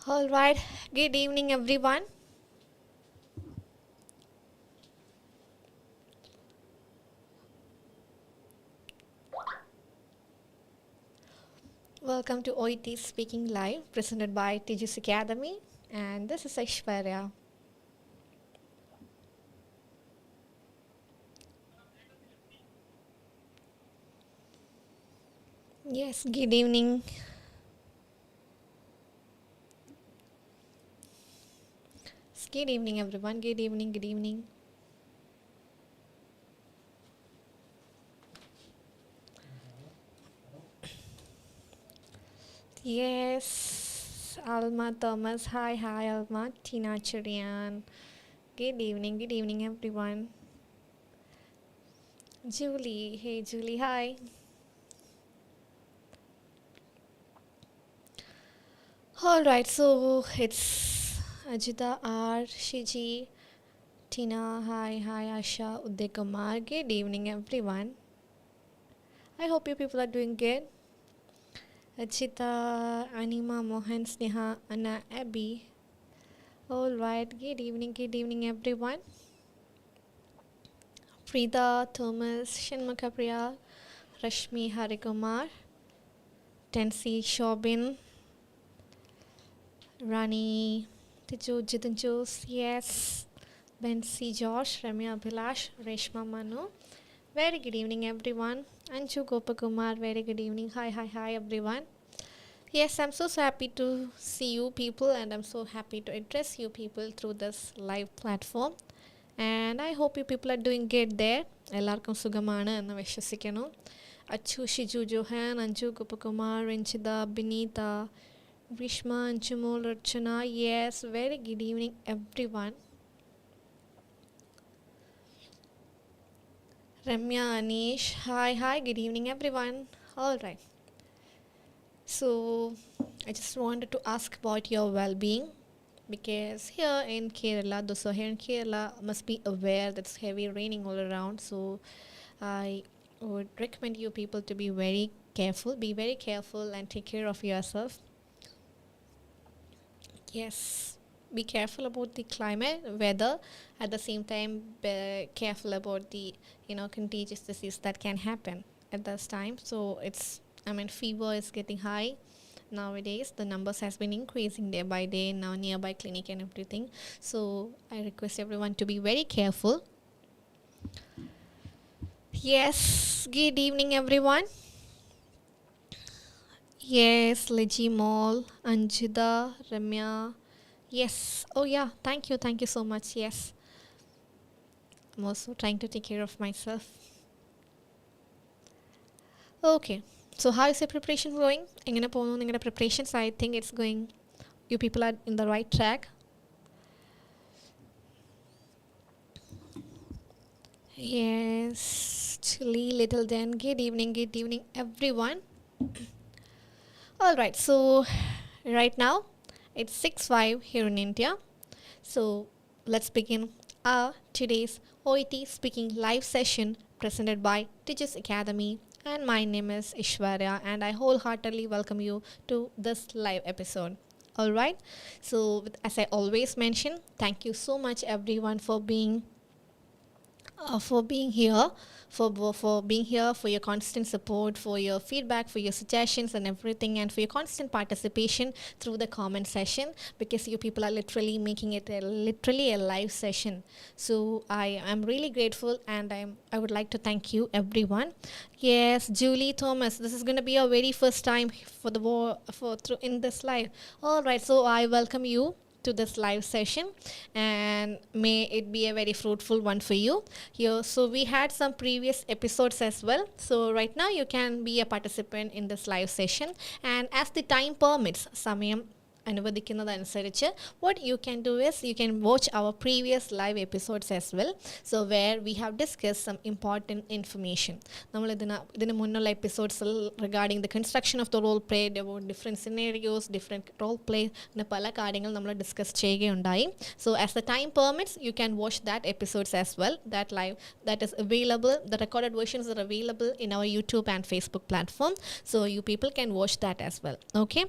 All right, good evening, everyone. Welcome to OET Speaking Live, presented by Tiju Academy, and this is Aishwarya. Yes, good evening. Good evening, everyone. Good evening, good evening. Yes, Alma Thomas. Hi, Alma. Tina Churian. Good evening, everyone. Julie. Hey, Julie. Hi. All right, so it's Ajita R. Shiji. Tina, hi, Asha, Uday Kumar. Good evening, everyone. I hope you people are doing good. Achita, Anima, Mohan, Sneha, Anna, Abby. All right, good evening, everyone. Frida, Thomas, Shinmakapriya, Rashmi, Harikumar, Tensi, Shobin, Rani, Tiju, Jitan Jose, yes, Bensi, Josh, Ramya, Abhilash, Reshma, Manu. Very good evening, everyone. Anju Gopakumar, very good evening. Hi, everyone. Yes, I'm so happy to see you people, and I'm so happy to address you people through this live platform. And I hope you people are doing good there. എല്ലാവർക്കും സുഖമാണ് എന്ന് വിശ്വസിക്കുന്നു. Achu Shiju Johan Anju Gopakumar Ranjitha Bineetha Vishma Anjumol Rachana yes very good evening everyone. Ramya, Anish, hi, good evening everyone. All right. So, I just wanted to ask about your well-being because here in Kerala, those who are here in Kerala must be aware that it's heavy raining all around. So, I would recommend you people to be very careful. Be very careful and take care of yourself. Yes, be careful about the climate, weather. At the same time, be careful about the contagious disease that can happen at this time. So fever is getting high nowadays. The numbers has been increasing day by day now, nearby clinic and everything. So I request everyone to be very careful. Yes, good evening everyone. Yes, Liji Mall, Anjida, Ramya. Yes. Oh yeah. Thank you so much. Yes. I'm also trying to take care of myself. Okay. So how is your preparation going? എങ്ങനെ പോകുന്നു നിങ്ങളുടെ preparations? I think it's going. You people are in the right track. Yes. Chilly little den. Good evening everyone. All right. So right now it's 6:05 here in India. So let's begin our today's OET Speaking live session presented by Tiju Academy. And my name is Ishwarya, and I wholeheartedly welcome you to this live episode. All right. So as I always mention, thank you so much everyone for being here, for your constant support, for your feedback, for your suggestions and everything, and for your constant participation through the comment session, because you people are literally making it literally a live session. So I am really grateful, and I would like to thank you everyone. Yes, Julie Thomas, this is going to be your very first time in this live. All right, so I welcome you to this live session, and may it be a very fruitful one for you here. So we had some previous episodes as well, so right now you can be a participant in this live session, and as the time permits, സമയം അനുവദിക്കുന്നതനുസരിച്ച് what you can do is you can watch our previous live episodes as well, so where we have discussed some important information. നമ്മൾ ഇതിന് മുന്നുള്ള എപ്പിസോഡ്സിൽ regarding the construction of the role play, about different scenarios, different role play പിന്നെ പല കാര്യങ്ങൾ നമ്മൾ discuss ചെയ്യുകയുണ്ടായി. So as the time permits, you can watch that episodes as well. That is available, the recorded versions are available in our YouTube and Facebook platform, so you people can watch that as well. Okay,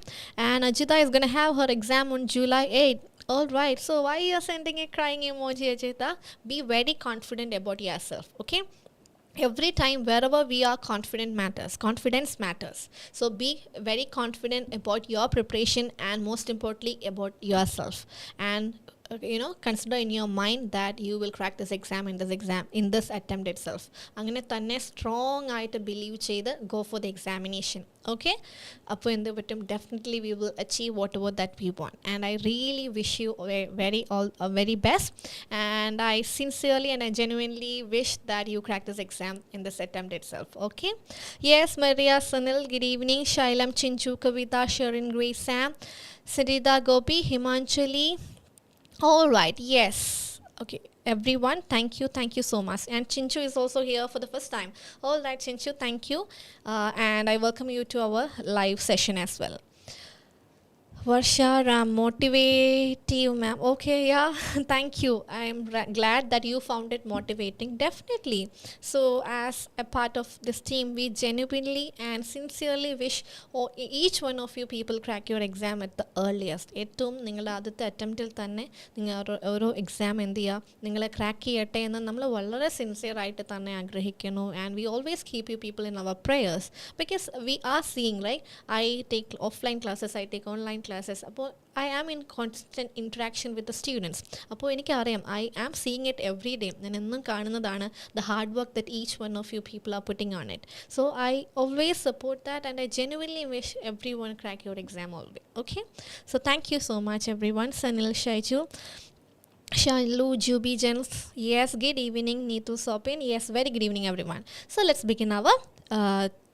and Ajita is going to have have her exam on July 8th. All right, so why you are sending a crying emoji, Ajita? Be very confident about yourself, okay? Every time wherever we are confidence matters. So be very confident about your preparation and most importantly about yourself, and consider in your mind that you will crack this exam in this attempt itself. അങ്ങനെ തന്നെ strong ആയിട്ട് believe ചെയ്ത് go for the examination. Okay, അപ്പോൾ എന്ത് പറ്റും, definitely we will achieve whatever that we want, and I really wish you very best, and I sincerely and I genuinely wish that you crack this exam in this attempt itself. Okay, yes, Maria, Sunil, good evening. Shailam, Chinchu, Kavita, Sharon, Grace, Sam, Sarita, Gopi, Himanchali. All right, yes. Okay, everyone, thank you so much. And Chinchu is also here for the first time. All right, Chinchu, thank you. And I welcome you to our live session as well. Varsha Ram, motivative ma'am. Okay, yeah, thank you. I'm glad that you found it motivating. Definitely. So as a part of this team, we genuinely and sincerely wish each one of you people crack your exam at the earliest. ഏറ്റവും നിങ്ങളുടെ ആദ്യത്തെ അറ്റംപ്റ്റിൽ തന്നെ നിങ്ങൾ ഓരോ exam എന്ത് ചെയ്യുക, നിങ്ങൾ crack ചെയ്യട്ടെ എന്ന് നമ്മൾ വളരെ സിൻസിയറായിട്ട് തന്നെ ആഗ്രഹിക്കുന്നു. And we always keep you people in our prayers, because we are seeing right, I take offline classes, I take online classes. അപ്പോൾ I am in constant interaction with the students. അപ്പോൾ എനിക്കറിയാം, I am seeing it every day. ഞാൻ എന്നും കാണുന്നതാണ് the hard work that each one of you people are putting on it. So I always support that and I genuinely wish everyone crack your exam always. Okay, so thank you so much everyone. Sanil, Shaiju, Shalu, Jubi, Jens, yes, good evening. Neetu, Sopin, yes, very good evening everyone. So let's begin our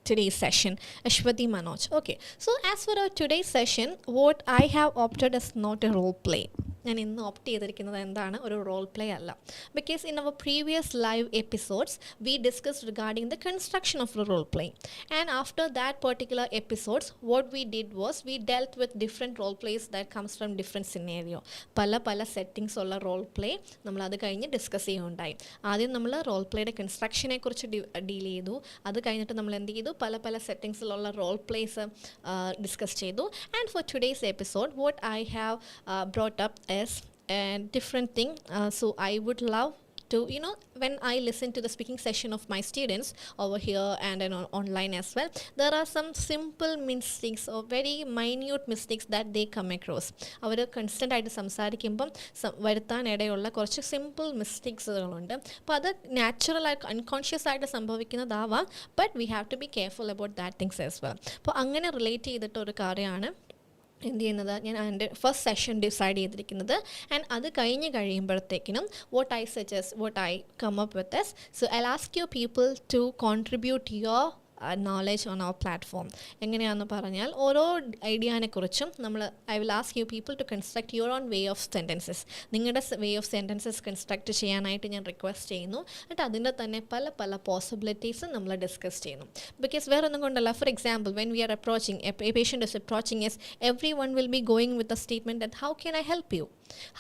today's session. Ashwati, Manoj. Okay, so as for our today's session, what I have opted is not a role play. ഞാൻ ഇന്ന് opt ചെയ്തിരിക്കുന്നത് എന്താണ്, ഒരു role play അല്ല. Because in our previous live episodes we discussed regarding the construction of the role play, and after that particular episodes what we did was we dealt with different role plays that comes from different scenario. പല settings ഉള്ള role play നമ്മളത് കഴിഞ്ഞ് discuss ചെയ്യുകയുണ്ടായി. ആദ്യം നമ്മൾ role പ്ലേയുടെ കൺസ്ട്രക്ഷനെ കുറിച്ച് deal ചെയ്തു. അത് കഴിഞ്ഞിട്ട് നമ്മൾ എന്ത് ചെയ്തു, പല സെറ്റിങ്സിലുള്ള റോൾ പ്ലേസ് ഡിസ്കസ് ചെയ്തു. And for today's episode what I have brought up as a different thing. So I would love to, when I listen to the speaking session of my students over here and online as well, there are some simple mistakes or very minute mistakes that they come across. അവർ കൺസ്റ്റൻ്റ് ആയിട്ട് സംസാരിക്കുമ്പം വരുത്താനിടയുള്ള കുറച്ച് simple മിസ്റ്റേക്സുകളുണ്ട്. അപ്പോൾ അത് നാച്ചുറലായിട്ട് unconscious ആയിട്ട് സംഭവിക്കുന്നതാവാം, but we have to be careful about that things as well. അപ്പോൾ അങ്ങനെ റിലേറ്റ് ചെയ്തിട്ടൊരു കാര്യമാണ് എന്ത് ചെയ്യുന്നത്, ഞാൻ എൻ്റെ ഫസ്റ്റ് സെഷൻ ഡിസൈഡ് ചെയ്തിരിക്കുന്നത്. ആൻഡ് അത് കഴിയുമ്പോഴത്തേക്കിനും what I come up with is, so I'll ask you people to contribute your knowledge on our platform. എങ്ങനെയാണെന്ന് പറഞ്ഞാൽ ഓരോ ഐഡിയാനെ കുറിച്ചും I will ask you people to construct your own way of sentences. നിങ്ങളുടെ way of sentences construct ചെയ്യാനായിട്ട് ഞാൻ request ചെയ്യുന്നു. എന്നിട്ട് അതിൻ്റെ തന്നെ പല പോസിബിലിറ്റീസും നമ്മൾ ഡിസ്കസ് ചെയ്യുന്നു. ബിക്കോസ് വേറെ ഒന്നും കൊണ്ടല്ല, for example when we R approaching A patient is approaching S, every one will be going with a statement that how can I help U.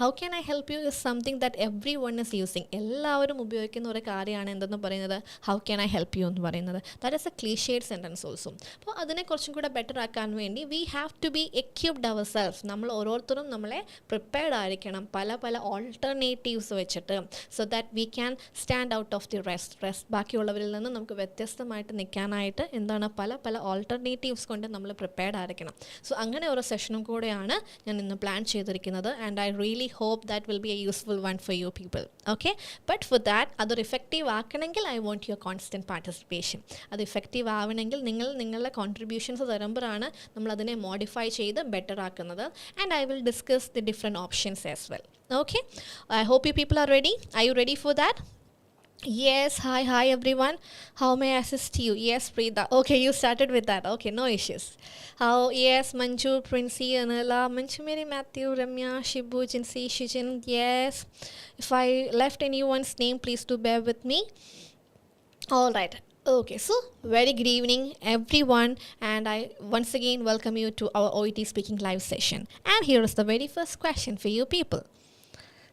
How can I help U is something that every one is using. എല്ലാവരും ഉപയോഗിക്കുന്ന ഒരു കാര്യമാണ് എന്തെന്ന് പറയുന്നത്, how can I help you എന്ന് പറയുന്നത്. That is A clichéd sentence also. അപ്പോൾ അതിനെ കുറച്ചും കൂടെ ബെറ്റർ ആക്കാൻ വേണ്ടി V have to B equipped ourself. നമ്മൾ ഓരോരുത്തരും നമ്മളെ പ്രിപ്പയർഡ് ആയിരിക്കണം പല ഓൾട്ടർനേറ്റീവ്സ് വെച്ചിട്ട്, so that we can stand out of the rest. ബാക്കിയുള്ളവരിൽ നിന്ന് നമുക്ക് വ്യത്യസ്തമായിട്ട് നിൽക്കാനായിട്ട് എന്താണ് പല ഓൾട്ടർനേറ്റീവ്സ് കൊണ്ട് നമ്മൾ പ്രിപ്പയർഡ് ആയിരിക്കണം. സോ അങ്ങനെ ഒരു സെഷനും കൂടെയാണ് ഞാൻ ഇന്ന് പ്ലാൻ ചെയ്തിരിക്കുന്നത്. And I really hope that will be a useful one for you people. Okay, but for that അതൊരു ഇഫക്റ്റീവ് ആക്കണമെങ്കിൽ I want your constant participation. അത് ഇഫക്റ്റീവ് ആവണമെങ്കിൽ നിങ്ങളുടെ കോൺട്രിബ്യൂഷൻസ് തരുമ്പോഴാണ് നമ്മളതിനെ മോഡിഫൈ ചെയ്ത് ബെറ്റർ ആക്കുന്നത്. And I will discuss the different options as well. Okay, I hope you people are ready. Are you ready for that? Yes, hi everyone. How may I assist you? Yes, Preeta. Okay, you started with that. Okay, no issues. How? Yes, Manju, Princey, Anila, Manchumiri, Matthew, Ramya, Shibu, Jinsi, Shijin. Yes. If I left anyone's name, please do bear with me. All right. Okay, so very good evening everyone, and I once again welcome you to our OET Speaking live session. And here is the very first question for you people.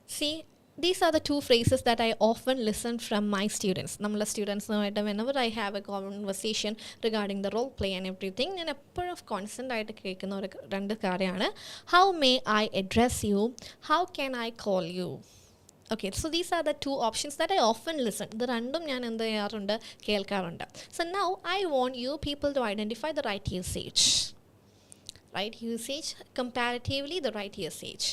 See, These are the two phrases that I often listen from my students. Namala students, whenever I have a conversation regarding the role play and everything, and a pair of constant how may I address you? How can I call you? Okay, so these are the two options that I often listen. The random njan endu cheyyarundu kelkkarundu. So now I want you people to identify the right usage. Right usage, comparatively the right usage.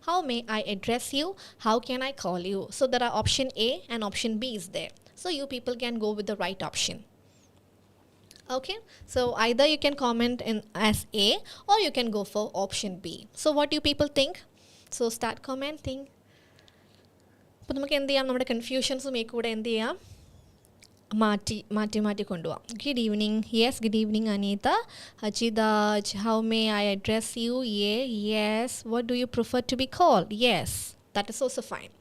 How may I address you? How can I call you? So there are option A and option B is there. So you people can go with the right option. Okay, so either you can comment in as A or you can go for option B. So what do you people think? So start commenting. അപ്പോൾ നമുക്ക് എന്ത് ചെയ്യാം, നമ്മുടെ കൺഫ്യൂഷൻസും ഈ കൂടെ എന്ത് ചെയ്യാം, മാറ്റി കൊണ്ടുപോകാം. Good evening. Yes, good evening Anita. Hajidaj, how may I address you? Yeah, yes. What do you prefer to be called? Yes, that is also fine.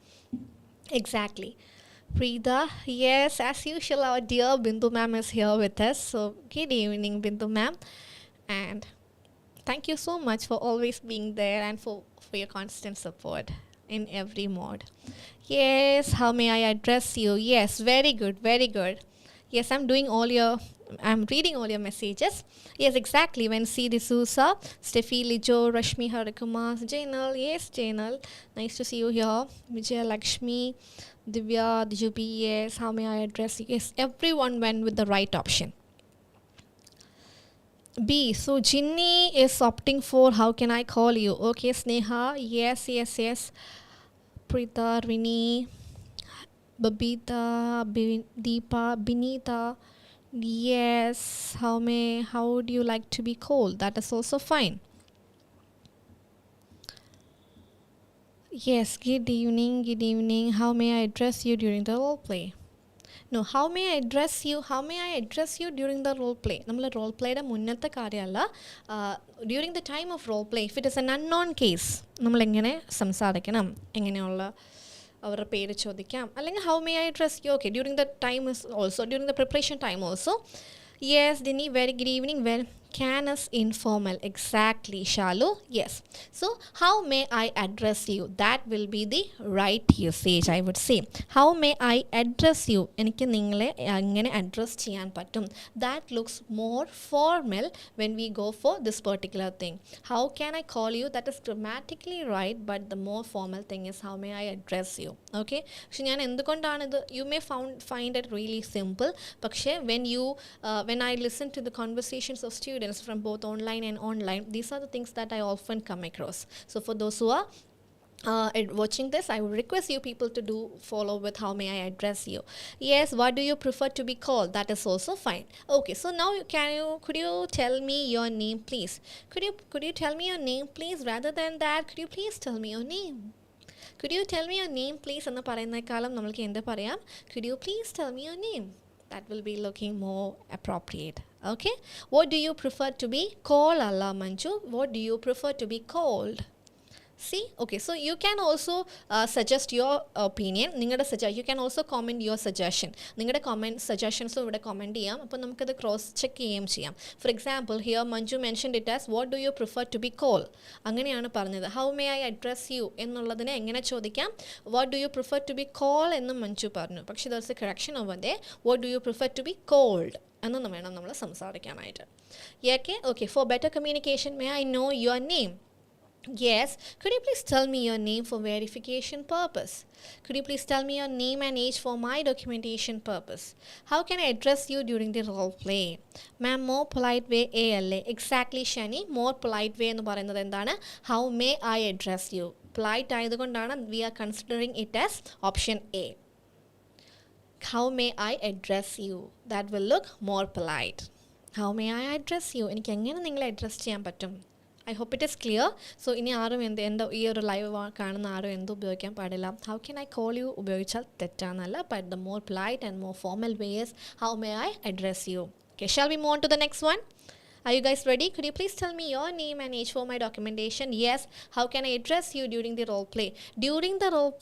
Exactly. Preeta, yes, as usual our dear Bindu ma'am is here with us. So good evening Bindu ma'am, and thank you so much for always being there and for your constant support in every mode. Yes, how may I address you? Yes, very good, very good. Yes, I'm reading all your messages. Yes, exactly. When C. D'Souza, Steffi Lijo, Rashmi Harikumar, Jainal, yes, Jainal, nice to see you here. Vijaya Lakshmi, Divya, Dijubi, yes, how may I address you? Yes, everyone went with the right option. B. So Ginny is opting for how can I call you? Okay, Sneha, yes. Preeta, Rini, Babita, Deepa, Binita, yes. How would you like to be called? That is also fine. Yes, good evening. How may I address you during the role play? No, how may I address you during the role play? നമ്മൾ role പ്ലേയുടെ മുന്നത്തെ കാര്യമല്ല, during the time of role play, if it is an unknown case, നമ്മൾ എങ്ങനെ സംസാരിക്കണം, എങ്ങനെയുള്ള അവരുടെ പേര് ചോദിക്കാം, അല്ലെങ്കിൽ how may I address you? Okay, during the time is also, during the preparation time also. Yes, Dini, very good evening. Well, can is informal. Exactly, Shalu. Yes. So, how may I address you? That will be the right usage, I would say. How may I address you? എനിക്ക് നിങ്ങളെ എങ്ങനെ address ചെയ്യാൻ പറ്റും? That looks more formal when we go for this particular thing. How can I call you? That is grammatically right, but the more formal thing is how may I address you? Okay? പക്ഷെ ഞാൻ എന്തുകൊണ്ടാണിത്, you may find it really simple, പക്ഷേ when I listen to the conversations of students from both online and online, these are the things that I often come across. So for those who are watching this, I would request you people to follow with how may I address you. Yes, what do you prefer to be called? That is also fine. Okay, so now could you tell me your name please? Could you tell me your name please? Rather than that, could you please tell me your name? Could you tell me your name please എന്ന് പറയുന്നേക്കാളും നമ്മൾക്ക് എന്ത് പറയാം, could you please tell me your name? That will be looking more appropriate. Okay, what do you prefer to be called? Allah Manju, what do you prefer to be called? See, okay, so you can also suggest your opinion. You can also comment your suggestion. നിങ്ങളുടെ suggestions ഇവിടെ comment ചെയ്യാം. അപ്പോൾ നമുക്കത് cross check ചെയ്യുകയും ചെയ്യാം. For example, here Manju mentioned it as what do you prefer to be called? അങ്ങനെയാണ് പറഞ്ഞത്. How may I address you എന്നുള്ളതിനെ എങ്ങനെ ചോദിക്കാം? What do you prefer to be called എന്ന് മഞ്ജു പറഞ്ഞു. പക്ഷേ there's a correction over there. What do you prefer to be called? എന്നൊന്നും വേണം നമ്മൾ സംസാരിക്കാനായിട്ട്. Okay, for better communication, may I know your name? Yes, could you please tell me your name for verification purpose? Could you please tell me your name and age for my documentation purpose? How can I address you during the role play? Ma'am, more polite way ALA. Exactly, Shani. More polite way എന്ന് പറയുന്നത് എന്താണ്? How may I address you? Polite ആയതുകൊണ്ടാണ് we are considering it as option A. How may I address you? That will look more polite. How may I address you? എനിക്ക് എങ്ങനെ നിങ്ങളെ address ചെയ്യാൻ പറ്റും? I hope it is clear. So ഇനി ആരും ഈ ഒരു ലൈവ് കാണുന്ന ആരും എന്ത് ഉപയോഗിക്കാൻ പാടില്ല, how can I call you ഉപയോഗിച്ചാൽ തെറ്റാന്നല്ല, but the more polite and more formal way is how may I address you. Okay, shall we move on to the next one? Are you guys ready? Could you please tell me your name and age for my documentation? Yes. How can I address you during the role play? During the role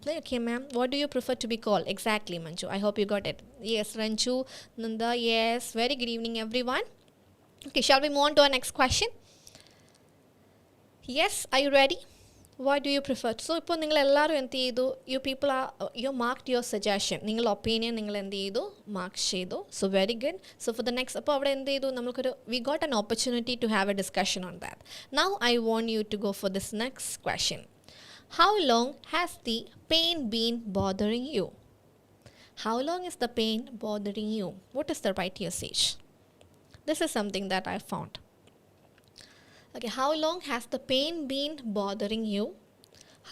play. Okay, ma'am. What do you prefer to be called? Exactly, Manju. I hope you got it. Yes, Ranchu, Nanda. Yes. Very good evening, everyone. Okay, shall we move on to our next question? Yes. Are you ready? What do you prefer? So ഇപ്പോൾ നിങ്ങൾ എല്ലാവരും എന്ത് ചെയ്തു? You people are you marked your suggestion. നിങ്ങളുടെ opinion നിങ്ങൾ എന്ത് ചെയ്തു? Mark ചെയ്തു. So very good. So for the next അപ്പോൾ അവിടെ എന്ത് ചെയ്തു? നമുക്കൊരു we got an opportunity to have a discussion on that. Now I want you to go for this next question. How long has the pain been bothering you? How long is the pain bothering you? What is the right usage? This is something that I found. Okay, how long has the pain been bothering you?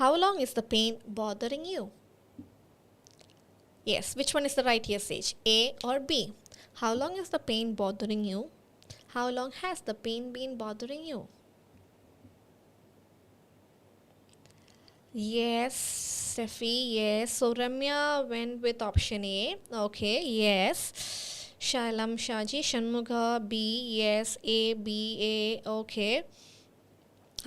How long is the pain bothering you? Yes, which one is the right usage? A or B? How long is the pain bothering you? How long has the pain been bothering you? Yes, Steffi, yes. So Ramya went with option A. Okay, yes. Shailam, Shaji, Shanmugha, B, yes, A, B, A, okay.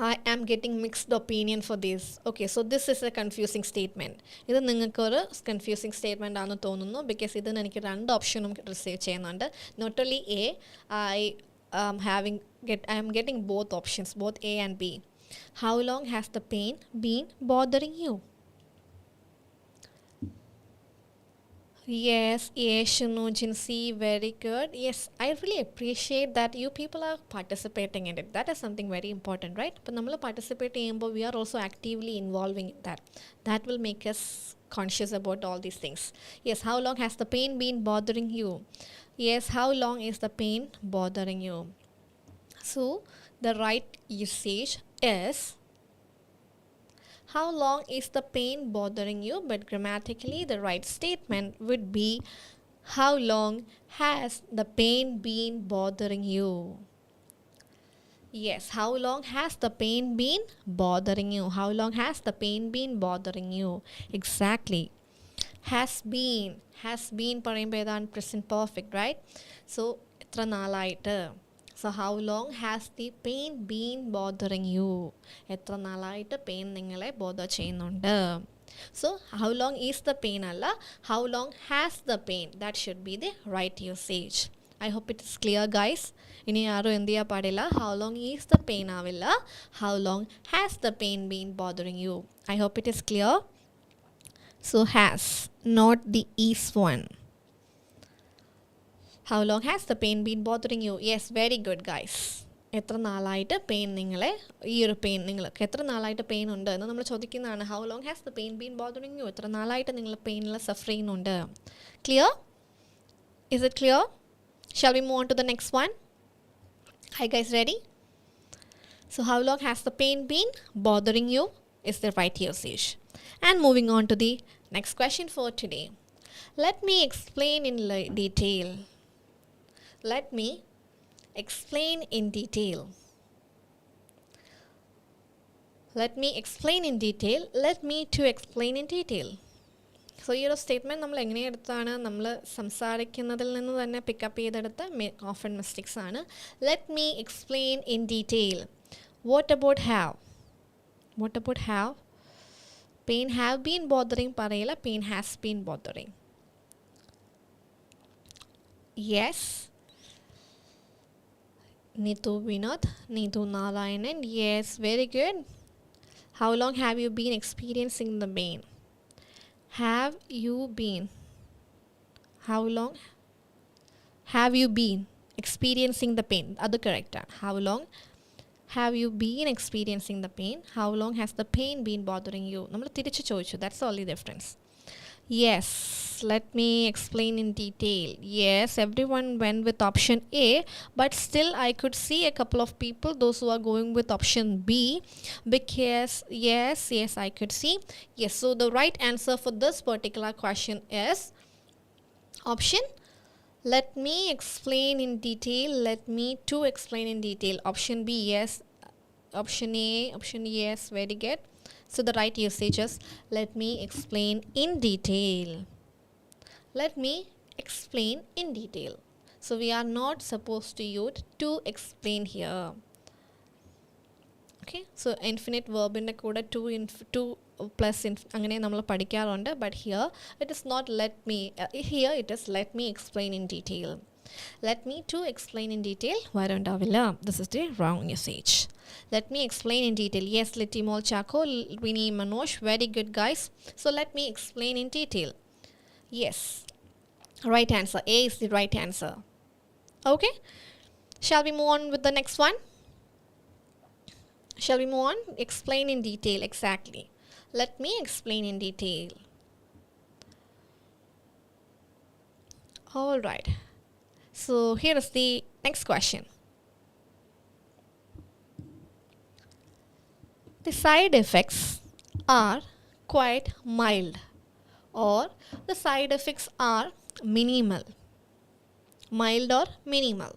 I am getting mixed opinion for this. Okay, so this is a confusing statement. ഇത് നിങ്ങൾക്കൊരു confusing statement ആണെന്ന് തോന്നുന്നു because ഇതിന് എനിക്ക് രണ്ട് ഓപ്ഷനും receive ചെയ്യുന്നുണ്ട്. Not only A, I am getting both options, both A and B. How long has the pain been bothering you? Yes, Shinu, Jinsi, very good. Yes, I really appreciate that you people are participating in it. That is something very important, right? But we participate we are also actively involving in that. That will make us conscious about all these things. Yes, how long has the pain been bothering you? Yes, how long is the pain bothering you? So, the right usage is how long is the pain bothering you? But grammatically, the right statement would be how long has the pain been bothering you? Yes, how long has the pain been bothering you? How long has the pain been bothering you? Exactly. Has been പറയുമ്പോൾ ഏതാണ് present perfect, right? So എത്ര നാളായിട്ട്. So how long has the pain been bothering you? എത്ര നാളായിട്ട് pain നിങ്ങളെ bother ചെയ്യുന്നുണ്ട്? So how long is the pain അല്ല, how long has the pain? That should be the right usage. I hope it is clear, guys. ഇനി ആരും എന്ത് ചെയ്യാൻ പാടില്ല, how long is the pain ആവില്ല, how long has the pain been bothering you? I hope it is clear. So has, not the is one. How long has the pain been bothering you? Yes, very good, guys. എത്ര നാളായിട്ട് pain നിങ്ങളെ ഈ ഒരു pain നിങ്ങൾക്ക് എത്ര നാളായിട്ട് pain ഉണ്ട് എന്ന് നമ്മൾ ചോദിക്കുന്നതാണ്. How long has the pain been bothering you? എത്ര നാളായിട്ട് നിങ്ങൾ പെയിനിൽ സഫർ ചെയ്യുന്നുണ്ട്? Clear? Is it clear? Shall we move on to the next one? Hi guys, ready? So how long has the pain been bothering you is the right usage. And moving on to the next question for today. Let me explain in detail. Let me explain in detail. Let me explain in detail. Let me to explain in detail. So ഈ ഒരു statement നമ്മൾ എങ്ങനെ എടുത്താണ്, നമ്മൾ സംസാരിക്കുന്നതിൽ നിന്ന് തന്നെ pick up ചെയ്തെടുത്ത ഓഫൺ മിസ്റ്റേക്സ് ആണ്. Let me explain in detail. What about have? What about have? Pain have been bothering പറയില്ല, pain has been bothering. Yes. Neetu Vinod, Neetu Narayanan, yes, very good. How long have you been experiencing the pain? Have you been? How long have you been experiencing the pain? That's correct. How long have you been experiencing the pain? How long has the pain been bothering you? Nammal tirichu choichu. That's the only difference. Yes, let me explain in detail. Yes, everyone went with option A, but still I could see a couple of people, those who are going with option B, because yes, I could see. Yes, so the right answer for this particular question is option. Let me explain in detail. Let me to explain in detail. Option B, yes. Option A, option yes, very good. So the right usage is let me explain in detail. Let me explain in detail. So we are not supposed to use to explain here. Okay, so infinite verb in the coda to plus അങ്ങനെ നമ്മൾ പഠിക്കാറുണ്ട്. But here it is not let me, here it is let me explain in detail. Let me to explain in detail വരണ്ടാവില്ല. This is the wrong usage. Let me explain in detail. Yes, Litimol Chako, Rini Manoj, very good guys. So let me explain in detail. Yes, right answer. A is the right answer. Okay, shall we move on with the next one? Shall we move on? Explain in detail, exactly. Let me explain in detail. All right. So here is the next question. The side effects are quite mild, or the side effects are minimal. Mild or minimal.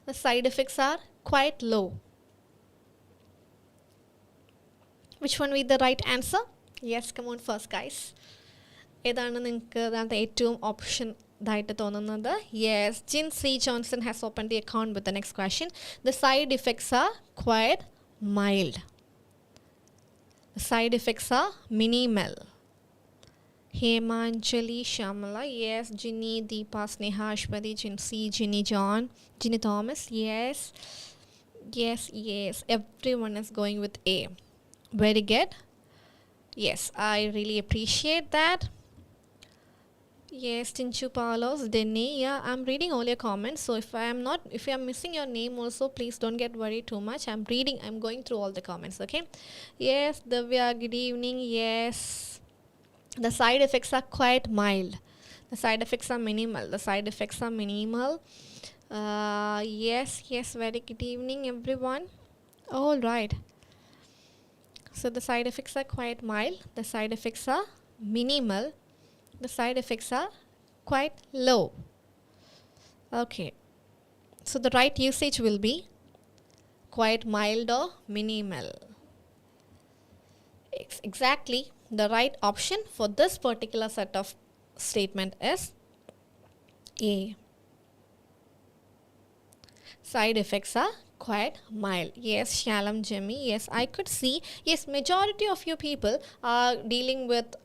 The side effects are quite low. Which one will be the right answer? Yes, come on first guys. ഏതാണ് നിങ്ങൾക്ക് അതിനകത്ത് ഏറ്റവും option ഇതായിട്ട് തോന്നുന്നത്? Yes, Jincy Johnson has open the account with the next question. The side effects are quite mild. The side effects are minimal. Hemanjali Shamala, yes. Ginny, Deepa, Sneha, Ashwati, Jinsi, Ginny John, Ginny Thomas, yes. Yes. Everyone is going with A. Very good. Yes, I really appreciate that. Yes, Tinchu Palos, Denny. Yeah, I'm reading all your comments. So if I'm missing your name also, please don't get worried too much. I'm going through all the comments, okay? Yes, Divya, good evening. Yes. The side effects are quite mild. The side effects are minimal. Yes, very good evening, everyone. All right. So the side effects are quite mild. The side effects are minimal. The side effects are quite low. Okay. So the right usage will be quite mild or minimal. Exactly. The right option for this particular set of statement is A. Side effects are quite mild. Yes, Shalam Jimmy. Yes, I could see. Yes, majority of you people are dealing with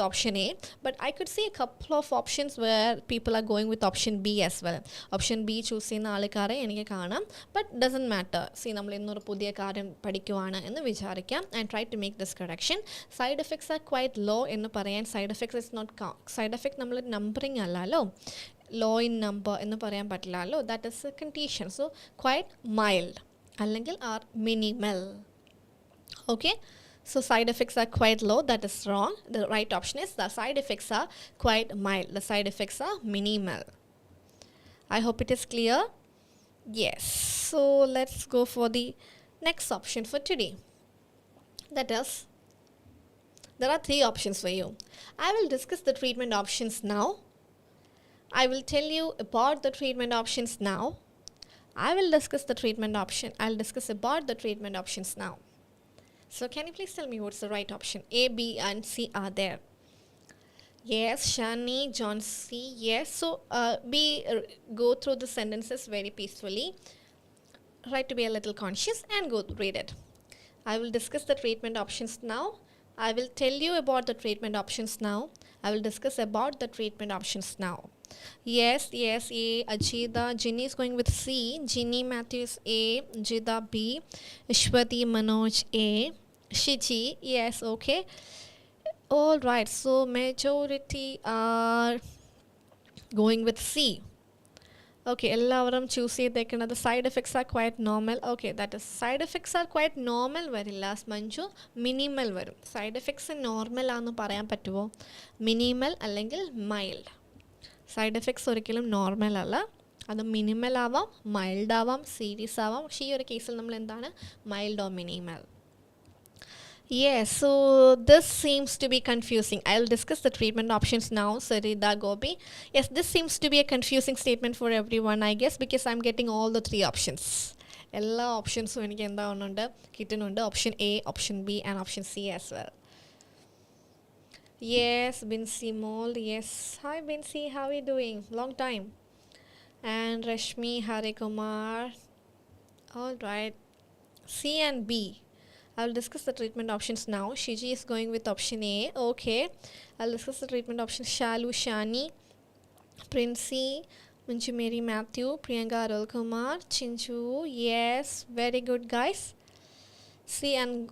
option A, but I could see a couple of options where people are going with option B as well. Option B choose ചെയ്യുന്ന ആൾക്കാരെ എനിക്ക് കാണാം, but doesn't matter. See, നമ്മൾ ഇന്നൊരു പുതിയ കാര്യം പഠിക്കുവാണ് എന്ന് വിചാരിക്കാം and try to make this correction. Side effects are quite low എന്ന് പറയാൻ side effects is not side effect നമ്മൾ നമ്പറിങ് അല്ലല്ലോ, low in number എന്ന് പറയാൻ പറ്റില്ലല്ലോ. That is a condition. So quite mild അല്ലെങ്കിൽ are minimal. Okay, so side effects are quite low. That is wrong. The right option is the side effects are quite mild. The side effects are minimal. I hope it is clear. Yes, so let's go for the next option for today. That is, there are 3 options for you. I will discuss the treatment options now. I will tell you about the treatment options now. I'll discuss about the treatment options now. So can you please tell me what's the right option? A, B and C are there. Yes, Shani, John C. Yes. So go through the sentences very peacefully. Try to be a little conscious and go read it. I will discuss the treatment options now. I will tell you about the treatment options now. I will discuss about the treatment options now. Yes, A. Ajita, Ginny is going with C. Ginny Matthews A. Jida B. Ishwati Manoj A. Shiji, yes, okay. All right, so majority are going with C. Okay, എല്ലാവരും choose ചെയ്തേക്കുന്നത് side effects are quite normal. Okay, that is side effects are quite normal വരില്ല Manju, minimal വരും. Side effects normal ആണെന്ന് പറയാൻ പറ്റുമോ? Minimal അല്ലെങ്കിൽ mild. Side effects ഒരിക്കലും normal അല്ല, അത് മിനിമൽ ആവാം, മൈൽഡ് ആവാം, സീരിയസ് ആവാം. പക്ഷേ ഈ ഒരു കേസിൽ നമ്മൾ എന്താണ് mild or minimal. Yes, so this seems to be confusing. I'll discuss the treatment options now. Sarida Gopi. Yes, this seems to be a confusing statement for everyone, I guess, because I'm getting all the 3 options. എല്ലാ ഓപ്ഷൻസും എനിക്ക് എന്താവുന്നുണ്ട്, കിട്ടുന്നുണ്ട്. Option A, option B and option C as well. Yes, Binsi Mol. Yes, hi Binsi, how are you doing? Long time. And Rashmi Harikumar. All right, C and B. I'll discuss the treatment options now. Shiji is going with option A. Okay, I'll discuss the treatment options. Shalu, Shani, Princey, Manju Mary Matthew, Priyanka Arul Kumar, Chinchu, yes, very good guys. C and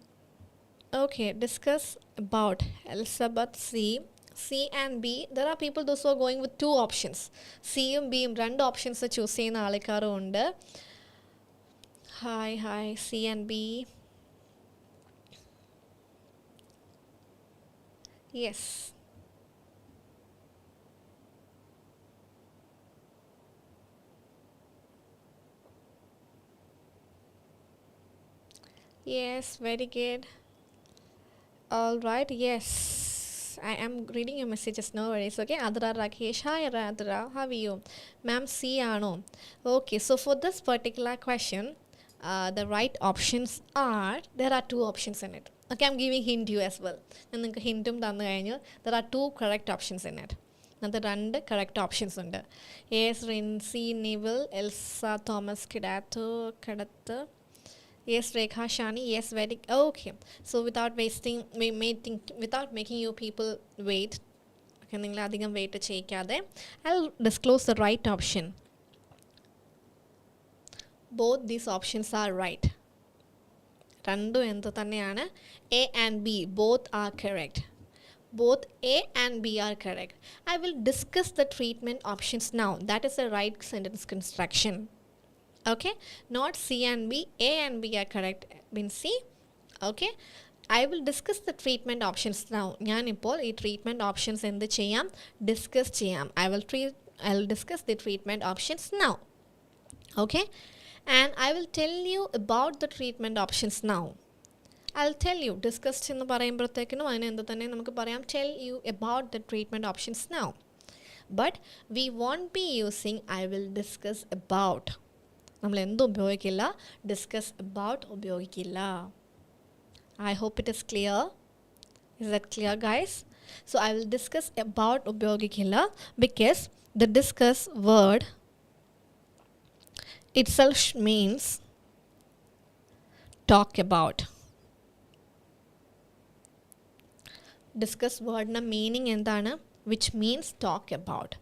okay, discuss about Elizabeth C and B. There are people those who are going with two options. C and B രണ്ട് options choose ചെയ്യുന്ന ആൾക്കാരും ഉണ്ട്. Hi, C and B. Yes. Yes, very good. All right, yes. I am reading your messages, no worries. Okay, Adra Rakesh. Hi, Adra. How are you? Ma'am, C ano. Okay, so for this particular question, the right options are, there are two options in it. Okay, I'm giving hint you as well. And hintum thannu kayinju, there are two correct options in it. And the രണ്ട് correct options ഉണ്ട്. Yes, Rincy, Neville, Elsa, Thomas, Kidato, Kadatha. Yes, Rekha, Shani, yes, very okay. So without making you people wait, okay, നിങ്ങൾ അധികം wait ചെയ്യിക്കാതെ, I'll disclose the right option. Both these options are right. രണ്ടും എന്ത് തന്നെയാണ്? A and B, both are correct. Both A and B are correct. I will discuss the treatment options now. That is the right sentence construction. Okay, not C and B. A and B are correct. Mean C. Okay, I will discuss the treatment options now. ഞാൻ ഇപ്പോൾ ഈ treatment options എന്ത് ചെയ്യാം? Discuss ചെയ്യാം. I will discuss the treatment options now. Okay, and I will tell you about the treatment options now. I'll tell you, discussed എന്ന് പറയുമ്പോഴത്തേക്കിനും അതിന് എന്ത് തന്നെ നമുക്ക് പറയാം, tell you about the treatment options now. But we won't be using I will discuss about. നമ്മൾ എന്തും ഉപയോഗിക്കില്ല, discuss about ഉപയോഗിക്കില്ല. I hope it is clear. Is that clear, guys? So I will discuss about ഉപയോഗിക്കില്ല because the discuss word itself means talk about. Discuss word na meaning എന്താണ്? Which means talk about.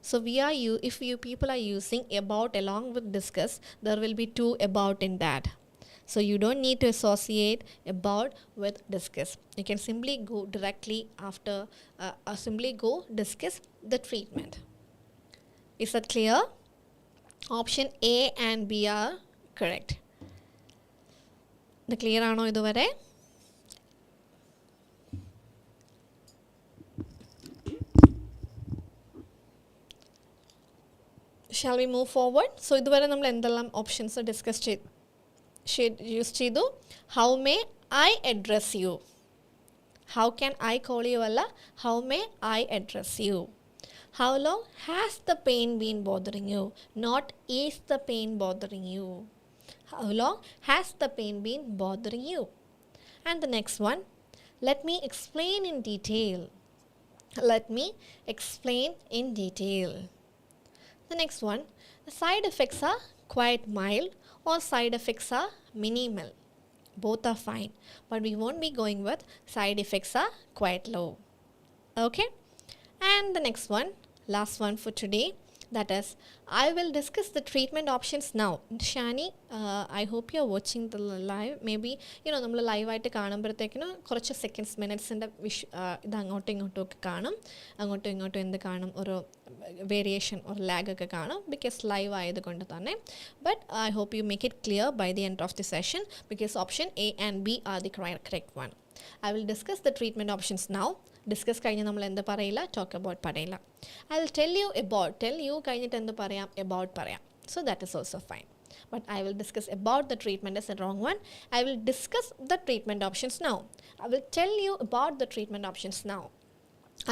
So if you people are using about along with discuss, there will be two about in that. So you don't need to associate about with discuss. You can simply go directly after, simply go discuss the treatment. Is that clear? Option A and B are correct. The clear ആണോ ഇതുവരെ? Shall we move forward? So ഇതുവരെ നമ്മൾ എന്തെല്ലാം options discuss use ചെയ്തു? How may I address you? How can I call you അല്ല, how may I address you? How long has the pain been bothering you? Not is the pain bothering you. How long has the pain been bothering you? And the next one, let me explain in detail. Let me explain in detail. The next one, the side effects are quite mild or side effects are minimal. Both are fine, but we won't be going with side effects are quite low. Okay, and the next one, last one for today, that is, I will discuss the treatment options now. Shani, I hope you are watching the live. Maybe നമ്മൾ ലൈവായിട്ട് കാണുമ്പോഴത്തേക്കിന് കുറച്ച് seconds മിനിറ്റ്സിൻ്റെ ഇത് അങ്ങോട്ടും ഇങ്ങോട്ടും ഒക്കെ കാണും, അങ്ങോട്ടും ഇങ്ങോട്ടും എന്ത് കാണും, ഒരു വേരിയേഷൻ ഒരു ലാഗൊക്കെ കാണും, ബിക്കോസ് ലൈവ് ആയതുകൊണ്ട് തന്നെ. But I hope you make it clear by the end of the session, because option A and B are the correct one. I will discuss the treatment options now. Discuss കഴിഞ്ഞ് നമ്മൾ എന്ത് പറയില്ല, talk about പറയില്ല. I will tell you about, tell you കഴിഞ്ഞിട്ട് എന്ത് പറയാം, about പറയാം. So that is also fine. But I will discuss about the treatment is the wrong one. I will discuss the treatment options now. I will tell you about the treatment options now.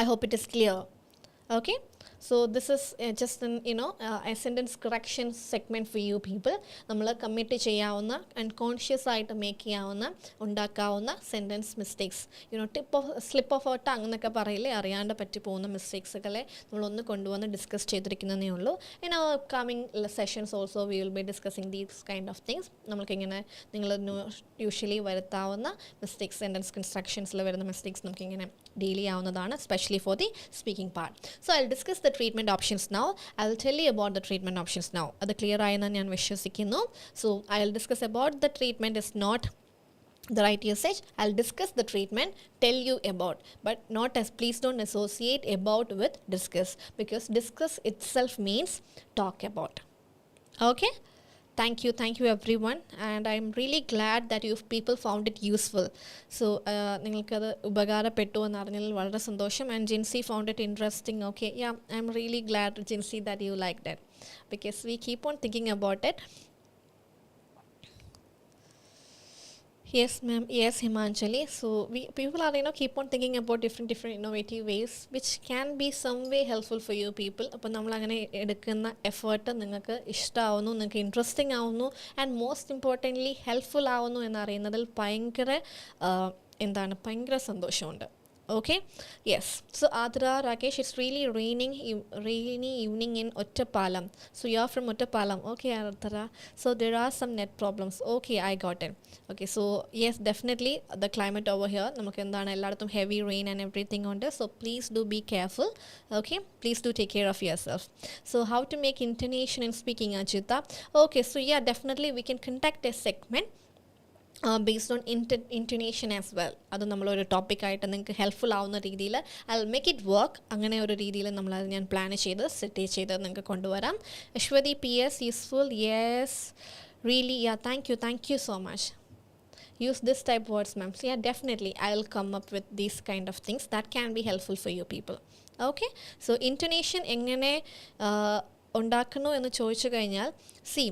I hope it is clear. Okay, so this is just an a sentence correction segment for you people. നമ്മൾ commit ചെയ്യാവുന്ന and conscious ആയിട്ട് make ചെയ്യാവുന്ന ഉണ്ടാക്കാവുന്ന sentence mistakes, slip of a tongue എന്നൊക്കെ പറയില്ലേ, അറിയാണ്ട് പറ്റി പോകുന്ന മിസ്റ്റേക്സുകളെ നമ്മളൊന്ന് കൊണ്ടുവന്ന് ഡിസ്കസ് ചെയ്തിരിക്കുന്നതേ ഉള്ളൂ. In our coming sessions also we will be discussing these kind of things. നമുക്കിങ്ങനെ നിങ്ങൾ യൂഷ്വലി വരുത്താവുന്ന മിസ്റ്റേക്സ്, സെൻറ്റൻസ് കൺസ്ട്രക്ഷൻസിൽ വരുന്ന മിസ്റ്റേക്സ് നമുക്കിങ്ങനെ ഡീൽ ചെയ്യാവുന്നതാണ്, especially for the speaking part. So I'll discuss discuss the treatment options now. I will tell you about the treatment options now. അത് clear ആയെന്ന് ഞാൻ വിശ്വസിക്കുന്നു. So I will discuss about the treatment is not the right usage. I'll discuss the treatment, tell you about, but not as, please don't associate about with discuss, because discuss itself means talk about. Okay, thank you everyone, and I'm really glad that you people found it useful. So നിങ്ങൾക്കത് ഉപകാരപ്പെട്ടു എന്ന് അറിഞ്ഞതിൽ വളരെ സന്തോഷം. And Jinsey found it interesting. Okay, yeah, I'm really glad, Jinsey, that you liked it, because we keep on thinking about it. Yes, ma'am. Yes, Himanjali. So people are, keep on thinking about different innovative ways which can be some way helpful for you people. അപ്പോൾ നമ്മൾ അങ്ങനെ എടുക്കുന്ന effort നിങ്ങൾക്ക് ഇഷ്ടമാവുന്നു, നിങ്ങൾക്ക് interesting ആവുന്നു, and most importantly helpful ആവുന്നു എന്നറിയുന്നതിൽ ഭയങ്കര സന്തോഷമുണ്ട്. Okay, yes. So Adra, Rakesh, it's really rainy evening in Ottapalam. So you're from Ottapalam. Okay, Adra. So there are some net problems. Okay, I got it. Okay, so yes, definitely the climate over here, നമുക്ക് എന്താണ് എല്ലായിടത്തും heavy rain and everything ഉണ്ട്. So please do be careful. Okay, please do take care of yourself. So how to make intonation in speaking, Ajita? Okay, so yeah, definitely we can conduct a segment based on intonation as well. അത് നമ്മളൊരു ടോപ്പിക്കായിട്ട് നിങ്ങൾക്ക് helpful ആവുന്ന രീതിയിൽ I will make it work. അങ്ങനെ ഒരു രീതിയിൽ നമ്മളത് ഞാൻ പ്ലാൻ ചെയ്ത് സെറ്റ് ചെയ്ത് നിങ്ങൾക്ക് കൊണ്ടുവരാം. Aswathy PS, useful. Yes, really, ya, thank you so much. Use this type words, ma'am. So yeah, definitely I'll come up with these kind of things that can be helpful for you people. Okay, so intonation എങ്ങനെ ഉണ്ടാക്കുന്നു എന്ന് ചോദിച്ചു കഴിഞ്ഞാൽ, see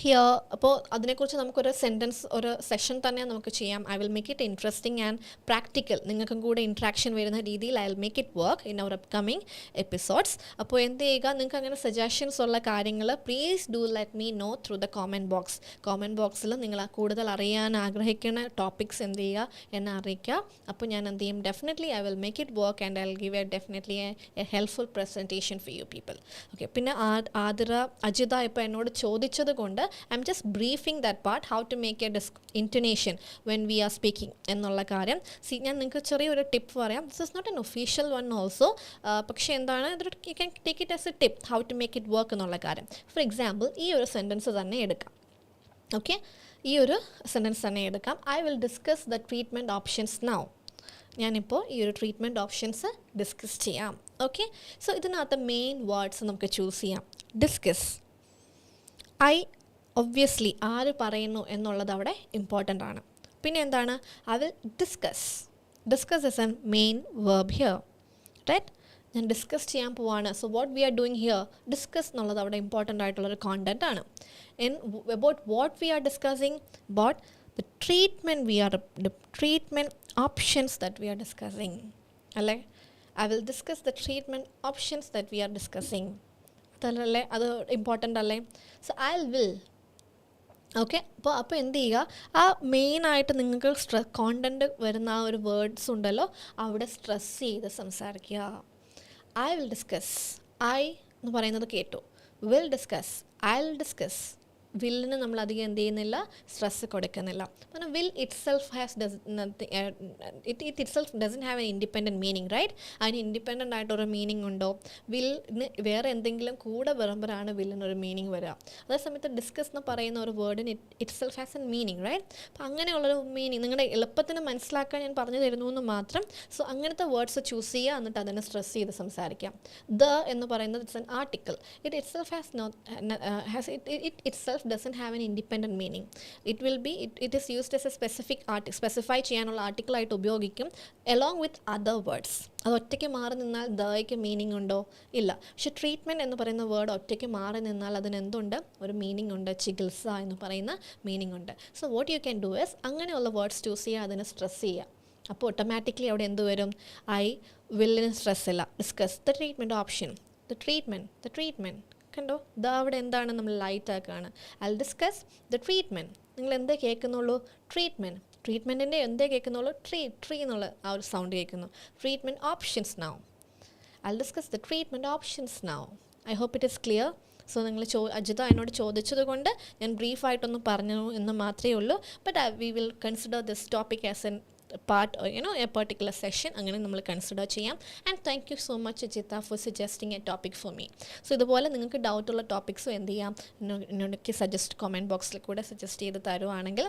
here, അപ്പോൾ അതിനെക്കുറിച്ച് നമുക്കൊരു sentence, ഒരു session തന്നെ നമുക്ക് ചെയ്യാം. I will make it interesting and practical, നിങ്ങൾക്കും കൂടെ ഇൻട്രാക്ഷൻ വരുന്ന രീതിയിൽ I will make it work in our upcoming episodes. അപ്പോൾ എന്ത് ചെയ്യുക, നിങ്ങൾക്ക് അങ്ങനെ സജഷൻസ് ഉള്ള കാര്യങ്ങൾ please do let me know through the comment box. Comment ബോക്സിൽ നിങ്ങൾ കൂടുതൽ അറിയാൻ ആഗ്രഹിക്കുന്ന ടോപ്പിക്സ് എന്ത് ചെയ്യുക എന്നെ അറിയിക്കുക. അപ്പോൾ ഞാൻ എന്ത് ചെയ്യും, definitely I will make it work and I will give definitely A helpful presentation four you people. Okay, പിന്നെ അജിത ഇപ്പോൾ എന്നോട് ചോദിച്ചത് കൊണ്ട് I'm just briefing that part, how to make a intonation when we are speaking എന്നുള്ള കാര്യം. ഞാൻ നിങ്ങൾക്ക് ചെറിയൊരു ടിപ്പ് പറയാം. This is not an official one also, പക്ഷേ എന്താണ്, you can take it as a tip how to make it work എന്നുള്ള കാര്യം. ഫോർ എക്സാമ്പിൾ, ഈ ഒരു സെൻറ്റൻസ് തന്നെ എടുക്കാം. ഓക്കെ, ഈ ഒരു സെൻറ്റൻസ് തന്നെ എടുക്കാം. I will discuss the treatment options now. ഞാനിപ്പോൾ ഈ ഒരു ട്രീറ്റ്മെൻറ്റ് ഓപ്ഷൻസ് ഡിസ്കസ് ചെയ്യാം. ഓക്കെ, സോ ഇതിനകത്ത് മെയിൻ വേർഡ്സ് നമുക്ക് ചൂസ് ചെയ്യാം. ഡിസ്കസ്, ഒബ്വിയസ്ലി ആര് പറയുന്നു എന്നുള്ളത് അവിടെ ഇമ്പോർട്ടൻ്റ് ആണ്. പിന്നെ എന്താണ്, I will discuss is an main verb here, right? ഞാൻ ഡിസ്കസ് ചെയ്യാൻ പോവാണ്. So what we are doing here, discuss എന്നുള്ളത് അവിടെ ഇമ്പോർട്ടൻ്റ് ആയിട്ടുള്ളൊരു കോണ്ടൻറ്റ് ആണ്. About what we are discussing, about the treatment options that we are discussing, അല്ലേ? I will discuss the treatment options that we are discussing. അതല്ലേ, അത് important അല്ലേ? So I will. Okay, അപ്പോൾ എന്ത് ചെയ്യുക, ആ മെയിനായിട്ട് നിങ്ങൾക്ക് കോണ്ടൻറ്റ് വരുന്ന ആ ഒരു വേർഡ്സ് ഉണ്ടല്ലോ, അവിടെ സ്ട്രെസ് ചെയ്ത് സംസാരിക്കുക. ഐ വിൽ ഡിസ്കസ്, ഐ എന്ന് പറയുന്നത് കേട്ടു. Will discuss, I will discuss. വില്ലിന് നമ്മൾ അധികം എന്ത് ചെയ്യുന്നില്ല, സ്ട്രെസ് കൊടുക്കുന്നില്ല. കാരണം will itself doesn't have an independent meaning, right? അതിന് ഇൻഡിപെൻഡൻ്റ് ആയിട്ടൊരു മീനിങ് ഉണ്ടോ? വില്ലിന് വേറെ എന്തെങ്കിലും കൂടെ വരുമ്പോഴാണ് വില്ലിനൊരു മീനിങ് വരിക. അതേസമയത്ത് ഡിസ്കസ് എന്ന് പറയുന്ന ഒരു വേർഡിന് itself has an meaning, right? അപ്പോൾ അങ്ങനെയുള്ളൊരു മീനിങ് നിങ്ങളുടെ എളുപ്പത്തിന് മനസ്സിലാക്കാൻ ഞാൻ പറഞ്ഞു തരുന്നു എന്ന് മാത്രം. സോ അങ്ങനത്തെ വേർഡ്സ് ചൂസ് ചെയ്യുക, എന്നിട്ട് അതിനെ സ്ട്രെസ് ചെയ്ത് സംസാരിക്കാം. ദ എന്ന് പറയുന്നത് it's an article. Itself doesn't have an independent meaning. It is used as a specify ചെയ്യാനുള്ള ആർട്ടിക്കിൾ ആയിട്ട് ഉപയോഗിക്കും along with other words. അത് ഒറ്റയ്ക്ക് മാറി നിന്നാൽ ദയ്ക്ക് മീനിങ് ഉണ്ടോ? ഇല്ല. പക്ഷെ ട്രീറ്റ്മെൻറ്റ് എന്ന് പറയുന്ന വേർഡ് ഒറ്റയ്ക്ക് മാറി നിന്നാൽ അതിനെന്തുണ്ട്, ഒരു മീനിങ് ഉണ്ട്. ചികിത്സ എന്ന് പറയുന്ന മീനിങ് ഉണ്ട്. So what you can do is, അങ്ങനെയുള്ള വേർഡ്സ് ചൂസ് ചെയ്യുക, അതിനെ സ്ട്രെസ് ചെയ്യുക. അപ്പോൾ ഓട്ടോമാറ്റിക്കലി അവിടെ എന്ത് വരും, ഐ വില്ലിന് സ്ട്രെസ് ഇല്ല. Discuss the treatment option, the treatment കണ്ടോ, ഇതാ അവിടെ എന്താണ് നമ്മൾ ലൈറ്റ് ആക്കുകയാണ്. I discuss the treatment. നിങ്ങൾ എന്തേ കേൾക്കുന്നുള്ളൂ, ട്രീറ്റ്മെൻറ്റിൻ്റെ എന്തേ കേൾക്കുന്നുള്ളൂ, ട്രീ എന്നുള്ള ആ ഒരു സൗണ്ട് കേൾക്കുന്നു. Treatment options now. I discuss the treatment options now. I hope it is clear. So നിങ്ങൾ അജിത എന്നോട് ചോദിച്ചത് കൊണ്ട് ഞാൻ ബ്രീഫായിട്ടൊന്ന് പറഞ്ഞു എന്ന് മാത്രമേ ഉള്ളൂ. But we will consider this topic as an part or a particular session അങ്ങനെ നമ്മൾ കൺസിഡർ ചെയ്യാം. And thank you so much Jitha for suggesting a topic for me. So ഇതുപോലെ നിങ്ങൾക്ക് ഡൗട്ടുള്ള ടോപ്പിക്സും എന്ത് ചെയ്യാം, എന്നോടൊക്കെ സജസ്റ്റ് കമൻറ്റ് ബോക്സിൽ കൂടെ സജസ്റ്റ് ചെയ്ത് തരുവാണെങ്കിൽ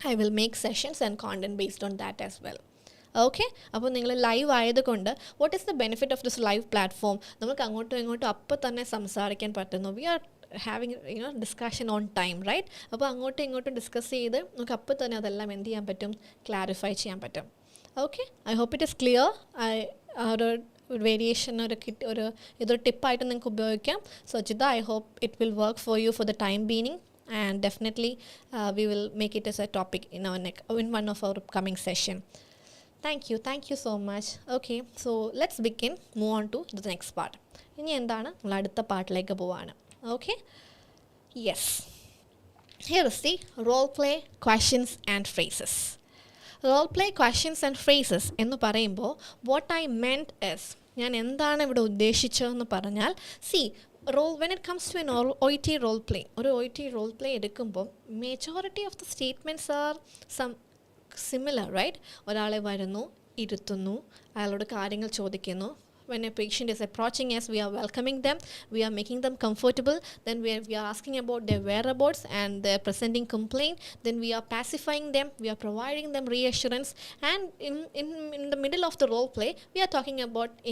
I will make sessions and content based on that as well. Okay, അപ്പോൾ നിങ്ങൾ ലൈവ് ആയതുകൊണ്ട് what is the benefit of this live platform? നമുക്ക് അങ്ങോട്ടും ഇങ്ങോട്ടും അപ്പം തന്നെ സംസാരിക്കാൻ പറ്റുന്നു. We are having discussion on time, right? അപ്പോൾ അങ്ങോട്ടും ഇങ്ങോട്ടും ഡിസ്കസ് ചെയ്ത് നമുക്ക് അപ്പം തന്നെ അതെല്ലാം എന്ത് ചെയ്യാൻ പറ്റും, ക്ലാരിഫൈ ചെയ്യാൻ പറ്റും. Okay, I hope it is clear. ഒരു വേരിയേഷൻ ഇതൊരു ടിപ്പായിട്ട് നിങ്ങൾക്ക് ഉപയോഗിക്കാം. So Jitha, I hope it will work for you for the time being. And definitely we will make it as a topic in one of our upcoming session. Thank you so much. Okay, so let's move on to the next part. ഇനി എന്താണ്, നമ്മൾ അടുത്ത പാർട്ടിലേക്ക് പോവാണ്. Okay, yes, here is the role play questions and phrases. Role play questions and phrases എന്ന് പറയുമ്പോൾ what I meant is, ഞാൻ എന്താണ് ഇവിടെ ഉദ്ദേശിച്ചതെന്ന് പറഞ്ഞാൽ, when it comes to an OET role play, ഒരു OET role play എടുക്കുമ്പോൾ majority of the statements are some similar, right? ഒരാളെ വരുന്നു, ഇരുത്തുന്നു, അയാളോട് കാര്യങ്ങൾ ചോദിക്കുന്നു. When a patient is approaching us, we are welcoming them, we are making them comfortable, then we are asking about their whereabouts and their presenting complaint, then we are pacifying them, we are providing them reassurance, and in the middle of the role play we are talking about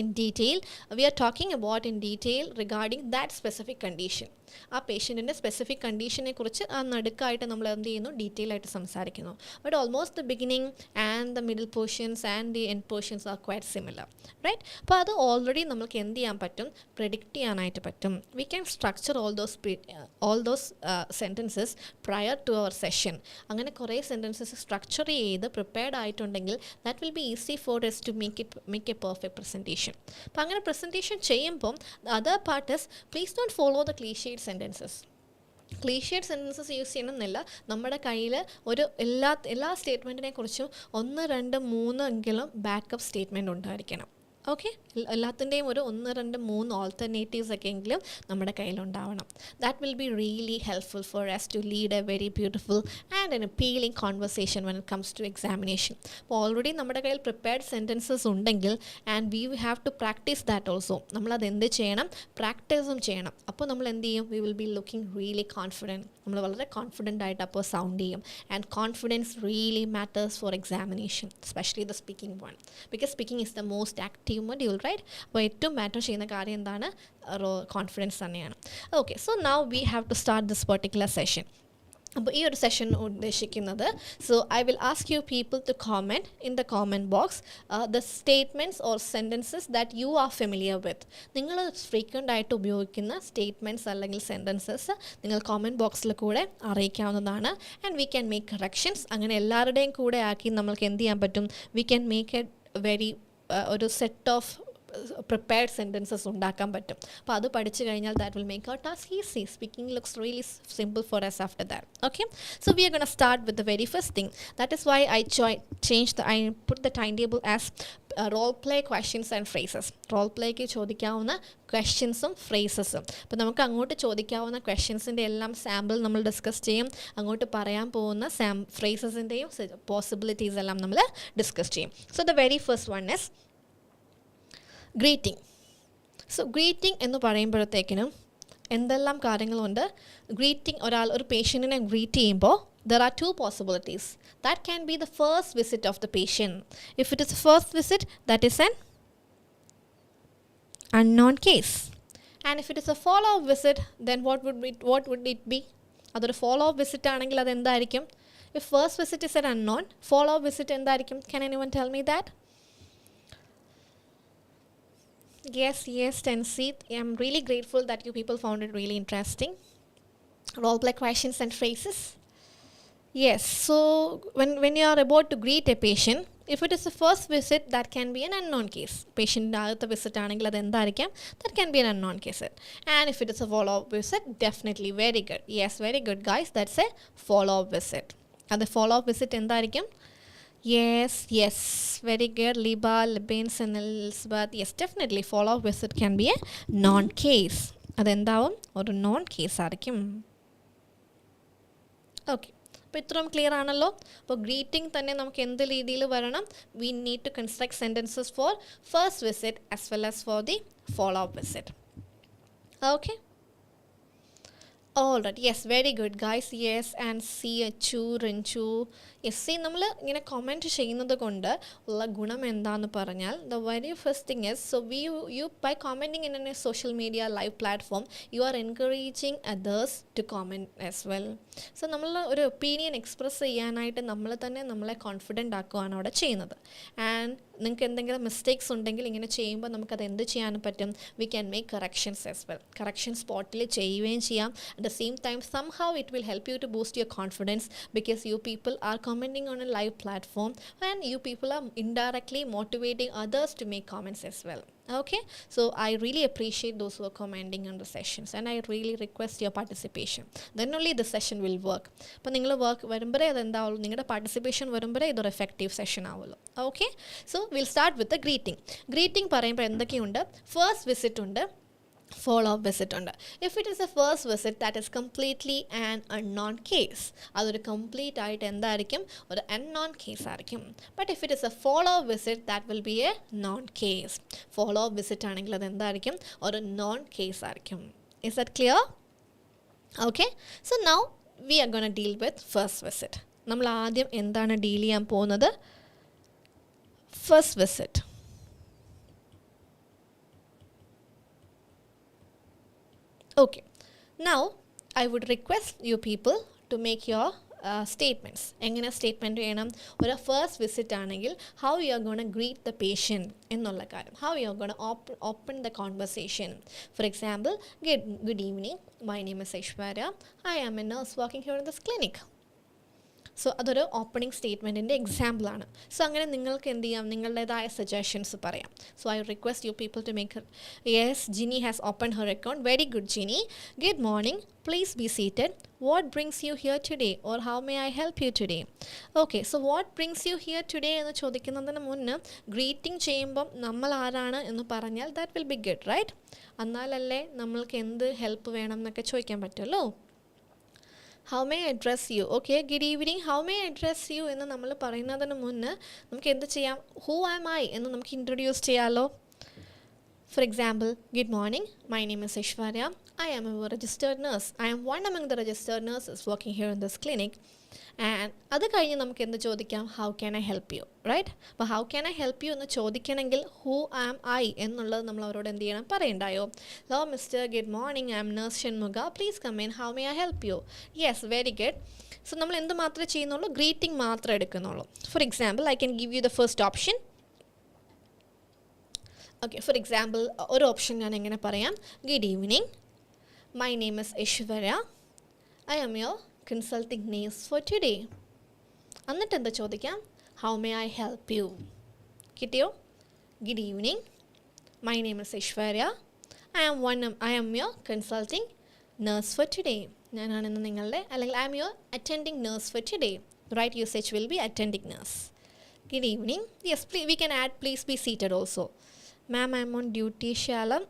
in detail regarding that specific condition. ആ പേഷ്യൻറ്റിൻ്റെ specific കണ്ടീഷനെ കുറിച്ച് ആ നടുക്കായിട്ട് നമ്മൾ എന്ത് ചെയ്യുന്നു, detail ആയിട്ട് സംസാരിക്കുന്നു. But almost the beginning and the middle portions and the end portions are quite similar, right? അപ്പോൾ അത് ഓൾറെഡി നമുക്ക് എന്ത് ചെയ്യാൻ പറ്റും, പ്രെഡിക്റ്റ് ചെയ്യാനായിട്ട് പറ്റും. We can structure all those sentences prior to our session. അങ്ങനെ കുറേ സെൻറ്റൻസസ് സ്ട്രക്ചർ ചെയ്ത് പ്രിപ്പയർഡ് ആയിട്ടുണ്ടെങ്കിൽ that will be easy for us to make a perfect presentation. അപ്പോൾ അങ്ങനെ പ്രസൻറ്റേഷൻ ചെയ്യുമ്പം other part is please don't follow the cliched sentences. Cliched sentences use ചെയ്യണമെന്നില്ല. നമ്മുടെ കയ്യിൽ എല്ലാ സ്റ്റേറ്റ്മെൻറ്റിനെ കുറിച്ചും 1, 2, 3 എങ്കിലും ബാക്കപ്പ് സ്റ്റേറ്റ്മെൻറ്റ് ഉണ്ടായിരിക്കണം. ഓക്കെ, എല്ലാത്തിൻ്റെയും ഒരു 1, 2, 3 ഓൾട്ടർനേറ്റീവ്സ് ഒക്കെ എങ്കിലും നമ്മുടെ കയ്യിലുണ്ടാവണം. That will be really helpful for us to lead a very beautiful and an appealing conversation when it comes to examination. അപ്പോൾ ഓൾറെഡി നമ്മുടെ കയ്യിൽ പ്രിപ്പയർഡ് സെൻറ്റൻസസ് ഉണ്ടെങ്കിൽ and we have to practice that also. നമ്മളത് എന്ത് ചെയ്യണം, പ്രാക്ടീസും ചെയ്യണം. അപ്പോൾ നമ്മൾ എന്ത് ചെയ്യും, we will be looking really confident. നമ്മൾ വളരെ കോൺഫിഡൻ്റ് ആയിട്ട് അപ്പോൾ സൗണ്ട് ചെയ്യും. And confidence really matters for examination, especially the speaking one, because speaking is the most active module, right? അപ്പോൾ ഏറ്റവും മാറ്റർ ചെയ്യുന്ന കാര്യം എന്താണ്, കോൺഫിഡൻസ് തന്നെയാണ്. Okay, so now we have to start this particular session. അപ്പോൾ ഈ ഒരു സെഷൻ ഉദ്ദേശിക്കുന്നത്, so I will ask you people to comment in the comment box the statements or sentences that you are familiar with. നിങ്ങൾ frequent ആയിട്ട് ഉപയോഗിക്കുന്ന statements അല്ലെങ്കിൽ sentences നിങ്ങൾ comment ബോക്സിൽ കൂടെ അറിയിക്കാവുന്നതാണ്. And we can make corrections. അങ്ങനെ എല്ലാവരുടെയും കൂടെ ആക്കി നമ്മൾക്ക് എന്ത് ചെയ്യാൻ പറ്റും, we can make a very ഒരു സെറ്റ് ഓഫ് prepared sentences ഉണ്ടാക്കാൻ പറ്റും. അപ്പോൾ അത് പഠിച്ചു കഴിഞ്ഞാൽ that will make our task easy. Speaking looks really simple for us after that. Okay, so we are going to start with the very first thing. That is why I put the timetable as role play questions and phrases. Role playക്ക് ചോദിക്കാവുന്ന ക്വസ്റ്റ്യൻസും ഫ്രേസസും. അപ്പോൾ നമുക്ക് അങ്ങോട്ട് ചോദിക്കാവുന്ന ക്വസ്റ്റ്യൻസിൻ്റെ എല്ലാം sample നമ്മൾ discuss ചെയ്യും. അങ്ങോട്ട് പറയാൻ പോകുന്ന ഫ്രേസസിൻ്റെയും പോസിബിലിറ്റീസ് എല്ലാം നമ്മൾ ഡിസ്കസ് ചെയ്യും. So the very first one is greeting. So greeting എന്ന് പറയുമ്പോഴത്തേക്കിനും എന്തെല്ലാം കാര്യങ്ങളുണ്ട്. ഗ്രീറ്റിംഗ്, ഒരു പേഷ്യൻറ്റിനെ ഗ്രീറ്റ് ചെയ്യുമ്പോൾ there are two possibilities. That can be the first visit of the patient. If it is the first visit, that is an unknown case. And if it is a follow-up visit, then what would it be? അതൊരു follow-up visit ആണെങ്കിൽ അത് എന്തായിരിക്കും? If first visit is an unknown, follow-up visit എന്തായിരിക്കും? Can anyone tell me that? Yes, Tansit. I'm really grateful that you people found it really interesting. Role play questions and phrases. Yes, so when you are about to greet a patient, if it is the first visit, that can be an unknown case. Patient ആദ്യത്തെ visit ആണെങ്കിൽ അത് എന്തായിരിക്കാം? That can be an unknown case. And if it is a follow-up visit, definitely very good. Yes, very good guys. That's a follow-up visit. അത് follow-up visit എന്തായിരിക്കും? Yes, very good. Liba, Libins and Elizabeth. Yes, definitely follow-up visit can be a non-case. അതെന്താവും? ഒരു non-case ആയിരിക്കും. Okay. അപ്പോൾ ഇത്രയും clear ആണല്ലോ. അപ്പോൾ greeting തന്നെ നമുക്ക് എന്ത് രീതിയിൽ വരണം? We need to construct sentences for first visit as well as for the follow up visit. Okay, all right, yes, very good guys. Yes, and see Achu, Rinchu. Yes, see, നമ്മൾ ഇങ്ങനെ comment ചെയ്യുന്നത് കൊണ്ട് ഉള്ള ഗുണം എന്താണെന്ന് പറഞ്ഞാൽ, the very first thing is, so you by commenting in a social media live platform, you are encouraging others to comment as well. So നമ്മൾ ഒരു ഒപ്പീനിയൻ എക്സ്പ്രസ് ചെയ്യാനായിട്ട് നമ്മൾ തന്നെ നമ്മളെ കോൺഫിഡൻ്റ് ആക്കുകയാണ് അവിടെ ചെയ്യുന്നത്. ആൻഡ് നിങ്ങൾക്ക് എന്തെങ്കിലും മിസ്റ്റേക്സ് ഉണ്ടെങ്കിൽ ഇങ്ങനെ ചെയ്യുമ്പോൾ നമുക്കത് എന്ത് ചെയ്യാനും പറ്റും? We can make corrections as well. Correction സ്പോട്ടിൽ ചെയ്യുകയും ചെയ്യാം. At the same time, somehow it will help you to boost your confidence because you people are commenting on a live platform and you people are indirectly motivating others to make comments as well. Okay, so I really appreciate those who are commenting on the sessions and I really request your participation. Then only the session will work. അപ്പോൾ നിങ്ങൾ work വരുമ്പോഴേ അതെന്താവുള്ളൂ, നിങ്ങളുടെ participation വരുമ്പോഴേ ഇതൊരു effective session ആവുള്ളൂ. Okay, so will start with the greeting. Greeting പറയുമ്പോൾ എന്തൊക്കെയുണ്ട്? First visit ഉണ്ട്, follow up visit ഉണ്ട്. If it is a first visit, that is completely an unknown case. അതൊരു കംപ്ലീറ്റ് ആയിട്ട് എന്തായിരിക്കും? ഒരു unknown case ആയിരിക്കും. But if it is a follow up visit, that will be a known case. Follow up visit ആണെങ്കിൽ അത് എന്തായിരിക്കും? ഒരു known case ആയിരിക്കും. Is that clear? Okay, so now we are going to deal with first visit. നമ്മൾ ആദ്യം എന്താണ് deal ചെയ്യാൻ പോകുന്നത്? First visit. Okay, now I would request you people to make your statements. എങ്ങനെ സ്റ്റേറ്റ്മെൻറ്റ് ചെയ്യണം? ഒരു first visit ആണെങ്കിൽ how you are gonna greet the patient എന്നുള്ള കാര്യം, how you are gonna open the conversation. For example, good evening, my name is Aishwarya, I am a nurse working here in this clinic. So അതൊരു opening സ്റ്റേറ്റ്മെൻറ്റിൻ്റെ എക്സാമ്പിളാണ്. So അങ്ങനെ നിങ്ങൾക്ക് എന്ത് ചെയ്യാം? നിങ്ങളുടേതായ സജഷൻസ് പറയാം. So I request you people to make yes, Jini has open her account. Very good Jini. Good morning, please be seated. What brings you here today or how may I help you today? Okay, so what brings you here today എന്ന് ചോദിക്കുന്നതിന് മുന്നേ greeting ചെയ്യുമ്പം നമ്മൾ ആരാണ് എന്ന് പറഞ്ഞാൽ that will be good, right? എന്നാലല്ലേ നമ്മൾക്ക് എന്ത് ഹെൽപ്പ് വേണം എന്നൊക്കെ ചോദിക്കാൻ പറ്റുമല്ലോ. How may I address you? Okay, good evening, how may I address you എന്ന് നമ്മൾ പറയുന്നതിന് മുന്നേ നമുക്ക് എന്ത് ചെയ്യാം? ഹൂ ആം ഐ എന്ന് നമുക്ക് ഇൻട്രൊഡ്യൂസ് ചെയ്യാമല്ലോ. Four example, good morning, my name is Aishwarya, I am a registered nurse. I am one among the registered nurses working here in this clinic. And അത് കഴിഞ്ഞ് നമുക്ക് എന്ത് ചോദിക്കാം? How can I help you, right? അപ്പോൾ how can I help you എന്ന് ചോദിക്കണമെങ്കിൽ who am I എന്നുള്ളത് നമ്മൾ അവരോട് എന്ത് ചെയ്യണം? പറയണ്ടായോ? Hello mister, good morning, I am nurse Shanmukha, please come in, how may I help you? Yes, very good. So നമ്മൾ എന്ത് മാത്രമേ ചെയ്യുന്നുള്ളൂ? ഗ്രീറ്റിംഗ് മാത്രമേ എടുക്കുന്നുള്ളൂ. For example, I can give you the first option. Okay, for example ഒരു option ഞാൻ എങ്ങനെ പറയാം? Good evening, my name is Aishwarya, I am your consulting nurse for today. എന്നിട്ട് എന്താ ചോദിക്കാം? How may I help you? കിട്ടിയോ? Good evening, my name is Aishwarya, I am your consulting nurse for today. ഞാനാണ് നിങ്ങളുടെ, അല്ലെങ്കിൽ I am your attending nurse for today. The right usage will be attending nurse. Good evening. Yes, please, we can add please be seated also. Ma'am, I am on duty. Shalam.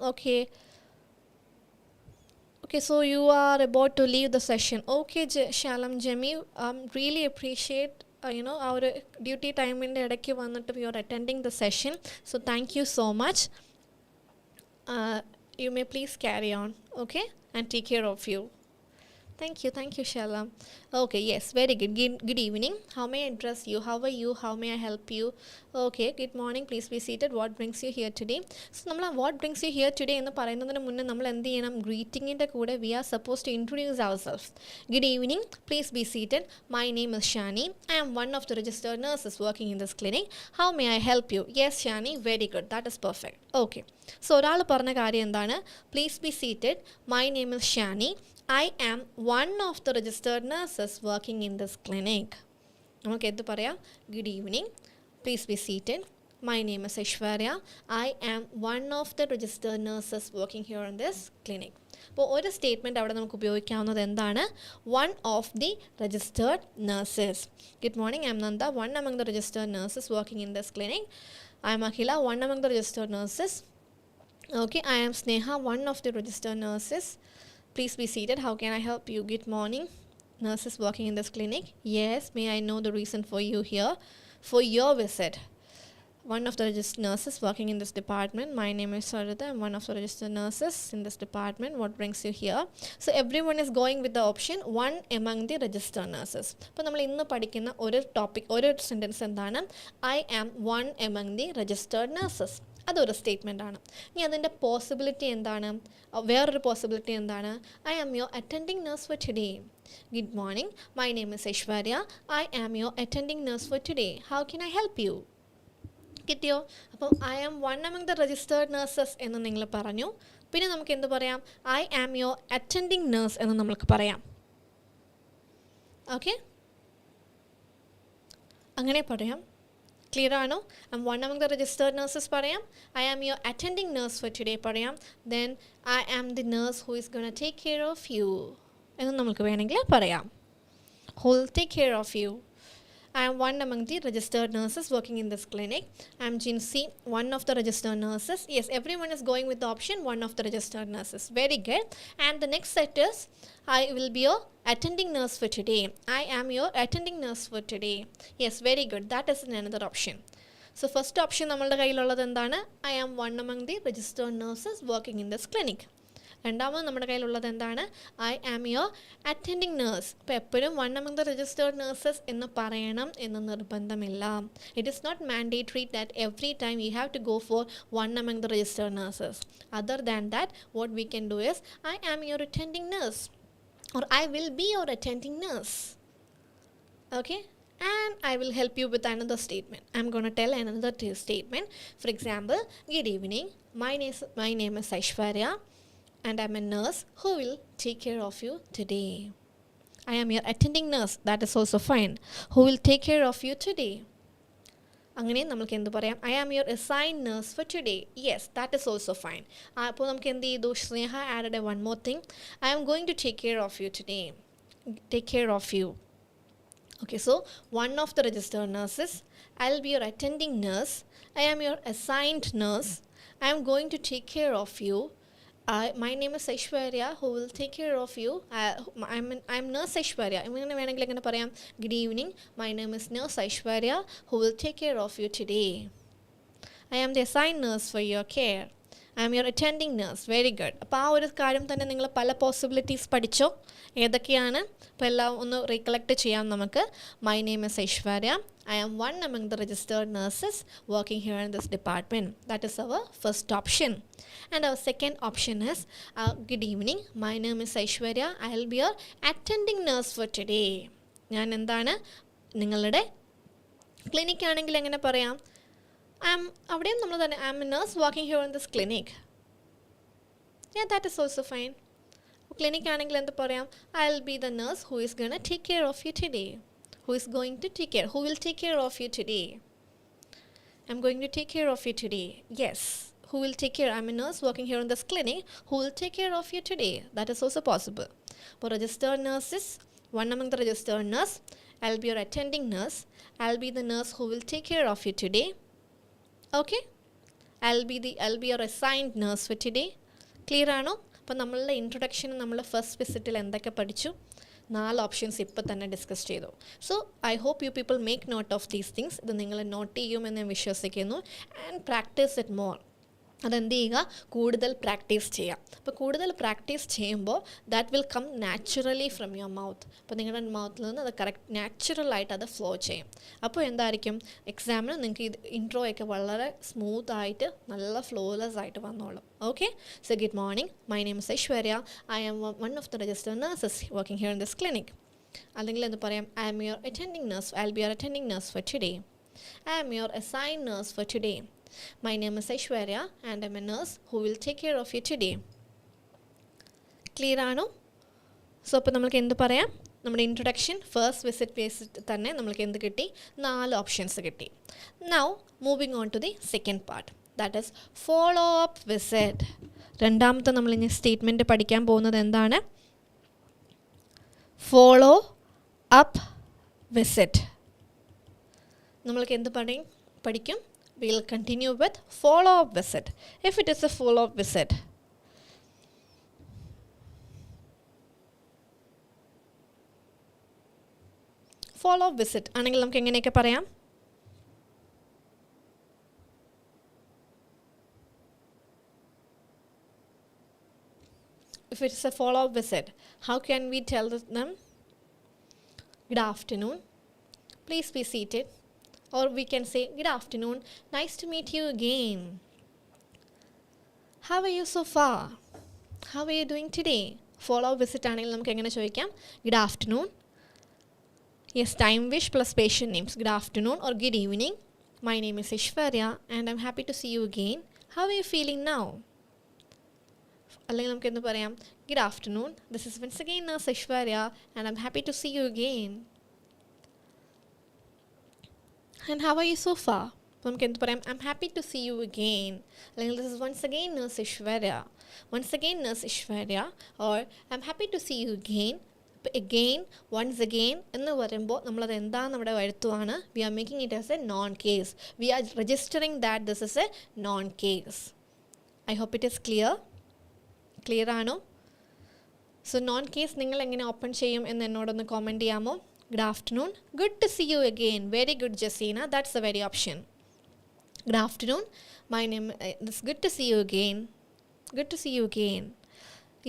Okay, so you are about to leave the session. Okay, Shalam, Jemmy, really appreciate our duty time in the idakku vannittu you are attending the session. So thank you so much. You may please carry on, okay, and take care of you. Thank you, Shalam. Okay, yes, very good. Good evening. How may I address you? How are you? How may I help you? Okay, good morning. Please be seated. What brings you here today? So, നമ്മൾ what brings you here today എന്ന് പറയുന്നതിന് മുന്നേ നമ്മൾ എന്ത് ചെയ്യണം? ഗ്രീറ്റിംഗിൻ്റെ കൂടെ we are supposed to introduce ourselves. Good evening. Please be seated. My name is Shani. I am one of the registered nurses working in this clinic. How may I help you? Yes, Shani. Very good. That is perfect. Okay. So, ഒരാൾ പറഞ്ഞ കാര്യം എന്താണ്? Please be seated. My name is Shani. I am one of the registered nurses working in this clinic. നമുക്ക് എന്ത് പറയാം? Good evening. Please be seated. My name is Aishwarya. I am one of the registered nurses working here in this clinic. അപ്പോൾ ഒരു statement അവിടെ നമുക്ക് ഉപയോഗിക്കാവുന്നത് എന്താണ്? One of the registered nurses. Good morning. I am Nanda, one among the registered nurses working in this clinic. I am Akhila, one among the registered nurses. Okay, I am Sneha, one of the registered nurses. Please be seated. How can I help you? Good morning. nurses working in this clinic? Yes. May I know the reason for you here? For your visit. One of the registered nurses working in this department. My name is Sarita. I'm one of the registered nurses in this department. What brings you here? So everyone is going with the option one among the registered nurses. അപ്പോൾ നമ്മൾ ഇന്ന് പഠിക്കുന്ന ഒരു topic, ഒരു sentence എന്താണ്? I am one among the registered nurses. അതൊരു statement ആണ്. ഇനി അതിൻ്റെ പോസിബിലിറ്റി എന്താണ്? വേറൊരു പോസിബിലിറ്റി എന്താണ്? I am your attending nurse for today. Good morning. My name is Aishwarya. I am your attending nurse for today. How can I help you? കിട്ടിയോ? അപ്പോൾ I am one among the registered nurses എന്ന് നിങ്ങൾ പറഞ്ഞു. പിന്നെ നമുക്ക് എന്ത് പറയാം? I am your attending nurse എന്ന് നമുക്ക് പറയാം. ഓക്കെ, അങ്ങനെ പറയാം. ക്ലിയർ ആണോ? I am one among the registered nurses പറയാം. I am your attending nurse for today പറയാം. Then I am the nurse who is gonna take care of you എന്ന് നമുക്ക് വേണമെങ്കിൽ പറയാം. Who will take care of you. I am one among the registered nurses working in this clinic. I am Jinsi, one of the registered nurses. Yes, everyone is going with the option one of the registered nurses. Very good. And the next set is, I will be your attending nurse for today. I am your attending nurse for today. Yes, very good. That is another option. So first option നമ്മളുടെ കയ്യിലുള്ളത് എന്താണ്? I am one among the registered nurses working in this clinic. രണ്ടാമത് നമ്മുടെ കയ്യിലുള്ളത് എന്താണ്? I am your attending nurse. അപ്പോൾ എപ്പോഴും one among the registered nurses എന്ന് പറയണം എന്ന് നിർബന്ധമില്ല. It is not mandatory that every time you have to go for one among the registered nurses. Other than that what we can do is I am your attending nurse or I will be your attending nurse. Okay, and I will help you with another statement. I'm going to tell another statement. For example, good evening. My name is Aishwarya. And I'm a nurse who will take care of you today. I am your attending nurse. That is also fine. Who will take care of you today? അങ്ങനെ നമുക്ക് എന്ത് പറയാം? I am your assigned nurse for today. Yes, that is also fine. അപ്പോൾ നമുക്ക് എന്ത് ചെയ്തു? സ്നേഹ added one more thing. I am going to take care of you today. Take care of you. Okay, so one of the registered nurses. I'll be your attending nurse. I am your assigned nurse. I am going to take care of you. My name is Aishwarya, who will take care of you. I'm nurse Aishwarya. ഇങ്ങനെ വേണമെങ്കിൽ എങ്ങനെ പറയാം? Good evening. My name is nurse Aishwarya, who will take care of you today. I am the assigned nurse for your care. I am your attending nurse. Very good. അപ്പോൾ ആ ഒരു കാര്യം തന്നെ നിങ്ങൾ പല പോസിബിലിറ്റീസ് പഠിച്ചോ? ഏതൊക്കെയാണ്? അപ്പോൾ എല്ലാം ഒന്ന് റീകളക്ട് ചെയ്യാം നമുക്ക്. My name is Aishwarya. I am one among the registered nurses working here in this department. That is our first option. And our second option is, good evening. My name is Aishwarya. I will be your attending nurse for today. ഞാൻ എന്താണ്? നിങ്ങളുടെ clinic ആണെങ്കിൽ എങ്ങനെ പറയാം? അവിടെയും നമ്മൾ തന്നെ I am a nurse working here in this clinic. Yeah, that is also fine. Clinic ആണെങ്കിൽ എന്ത് പറയാം? I will be the nurse who is going to take care of you today. Who is going to take care? Who will take care of you today? I'm going to take care of you today. Yes. Who will take care? I'm a nurse working here in this clinic. Who will take care of you today? That is also possible. For registered nurses, one among the registered nurse, I'll be your attending nurse. I'll be the nurse who will take care of you today. Okay? I'll be your assigned nurse for today. Clear ആണോ? അപ്പോൾ നമ്മളുടെ introduction നമ്മളുടെ first വിസിറ്റിൽ എന്തൊക്കെ പഠിച്ചു? 4 options ഇപ്പോൾ തന്നെ discuss ചെയ്തു. So I hope you people make note of these things. ഇത് നിങ്ങൾ നോട്ട് ചെയ്യുമെന്ന് ഞാൻ വിശ്വസിക്കുന്നു. And practice it more. അതെന്ത് ചെയ്യുക? കൂടുതൽ പ്രാക്ടീസ് ചെയ്യാം. അപ്പോൾ കൂടുതൽ പ്രാക്ടീസ് ചെയ്യുമ്പോൾ that will come naturally from your mouth. അപ്പോൾ നിങ്ങളുടെ മൗത്തിൽ നിന്ന് അത് കറക്റ്റ് നാച്ചുറലായിട്ട് അത് ഫ്ലോ ചെയ്യും. അപ്പോൾ എന്തായിരിക്കും? എക്സാമിന് നിങ്ങൾക്ക് ഇത് ഇൻട്രോയൊക്കെ വളരെ സ്മൂത്തായിട്ട് നല്ല ഫ്ലോലെസ് ആയിട്ട് വന്നോളും. Okay, so good morning. My name is Aishwarya. I am one of the registered nurses working here in this clinic. അല്ലെങ്കിൽ എന്ത് പറയാം? I am your attending nurse. I'll be your attending nurse for today. I am your assigned nurse for today. My name is Aishwarya and I'm a nurse who will take care of you today. Clear ആണോ? So അപ്പോൾ നമുക്ക് എന്ത് പറയാം? നമ്മുടെ introduction first visit തന്നെ നമ്മൾക്ക് എന്ത് കിട്ടി? 4 ഓപ്ഷൻസ് കിട്ടി. Now moving on to the second part. That is follow up visit. രണ്ടാമത്തെ നമ്മൾ ഇനി സ്റ്റേറ്റ്മെൻറ്റ് പഠിക്കാൻ പോകുന്നത് എന്താണ്? Follow up visit. നമ്മൾക്ക് എന്ത് പഠിക്കും? We will continue with follow up visit. If it is a follow up visit, follow up visit ആണെങ്കിൽ നമുക്ക് എങ്ങനെയൊക്കെ പറയാം? If it's a follow-up visit, how can we tell them? Good afternoon, please be seated. Or we can say, good afternoon, nice to meet you again. How are you so far? How are you doing today? Follow-up visit ആണെങ്കിൽ നമുക്ക് എങ്ങനെ ചോദിക്കാം? Good afternoon. Yes, time wish plus patient names. Good afternoon or good evening. My name is Ishwarya and I'm happy to see you again. How are you feeling now? അല്ലെങ്കിൽ നമുക്ക് എന്ത് പറയാം? Good afternoon, this is once again Nurse Ishwarya and I'm happy to see you again. And how are you so far? നമുക്ക് എന്ത് പറയാം? I'm happy to see you again. അല്ലെങ്കിൽ this is once again Nurse Ishwarya. Once again Nurse Ishwarya or I'm happy to see you again. Again, once again എന്ന് പറയുമ്പോൾ നമ്മളത് എന്താണ് നമ്മുടെ വരുത്തുവാണ്? We are making it as a non-case. We are registering that this is a non-case. I hope it is clear. Clear ആണോ? So non case നിങ്ങൾ എങ്ങനെ open ചെയ്യും എന്ന് എന്നോടൊന്ന് കോമെൻറ്റ് ചെയ്യാമോ? Good afternoon, good to see you again. Very good Jaseena, that's a very option. Good afternoon, my name this good to see you again. Good to see you again.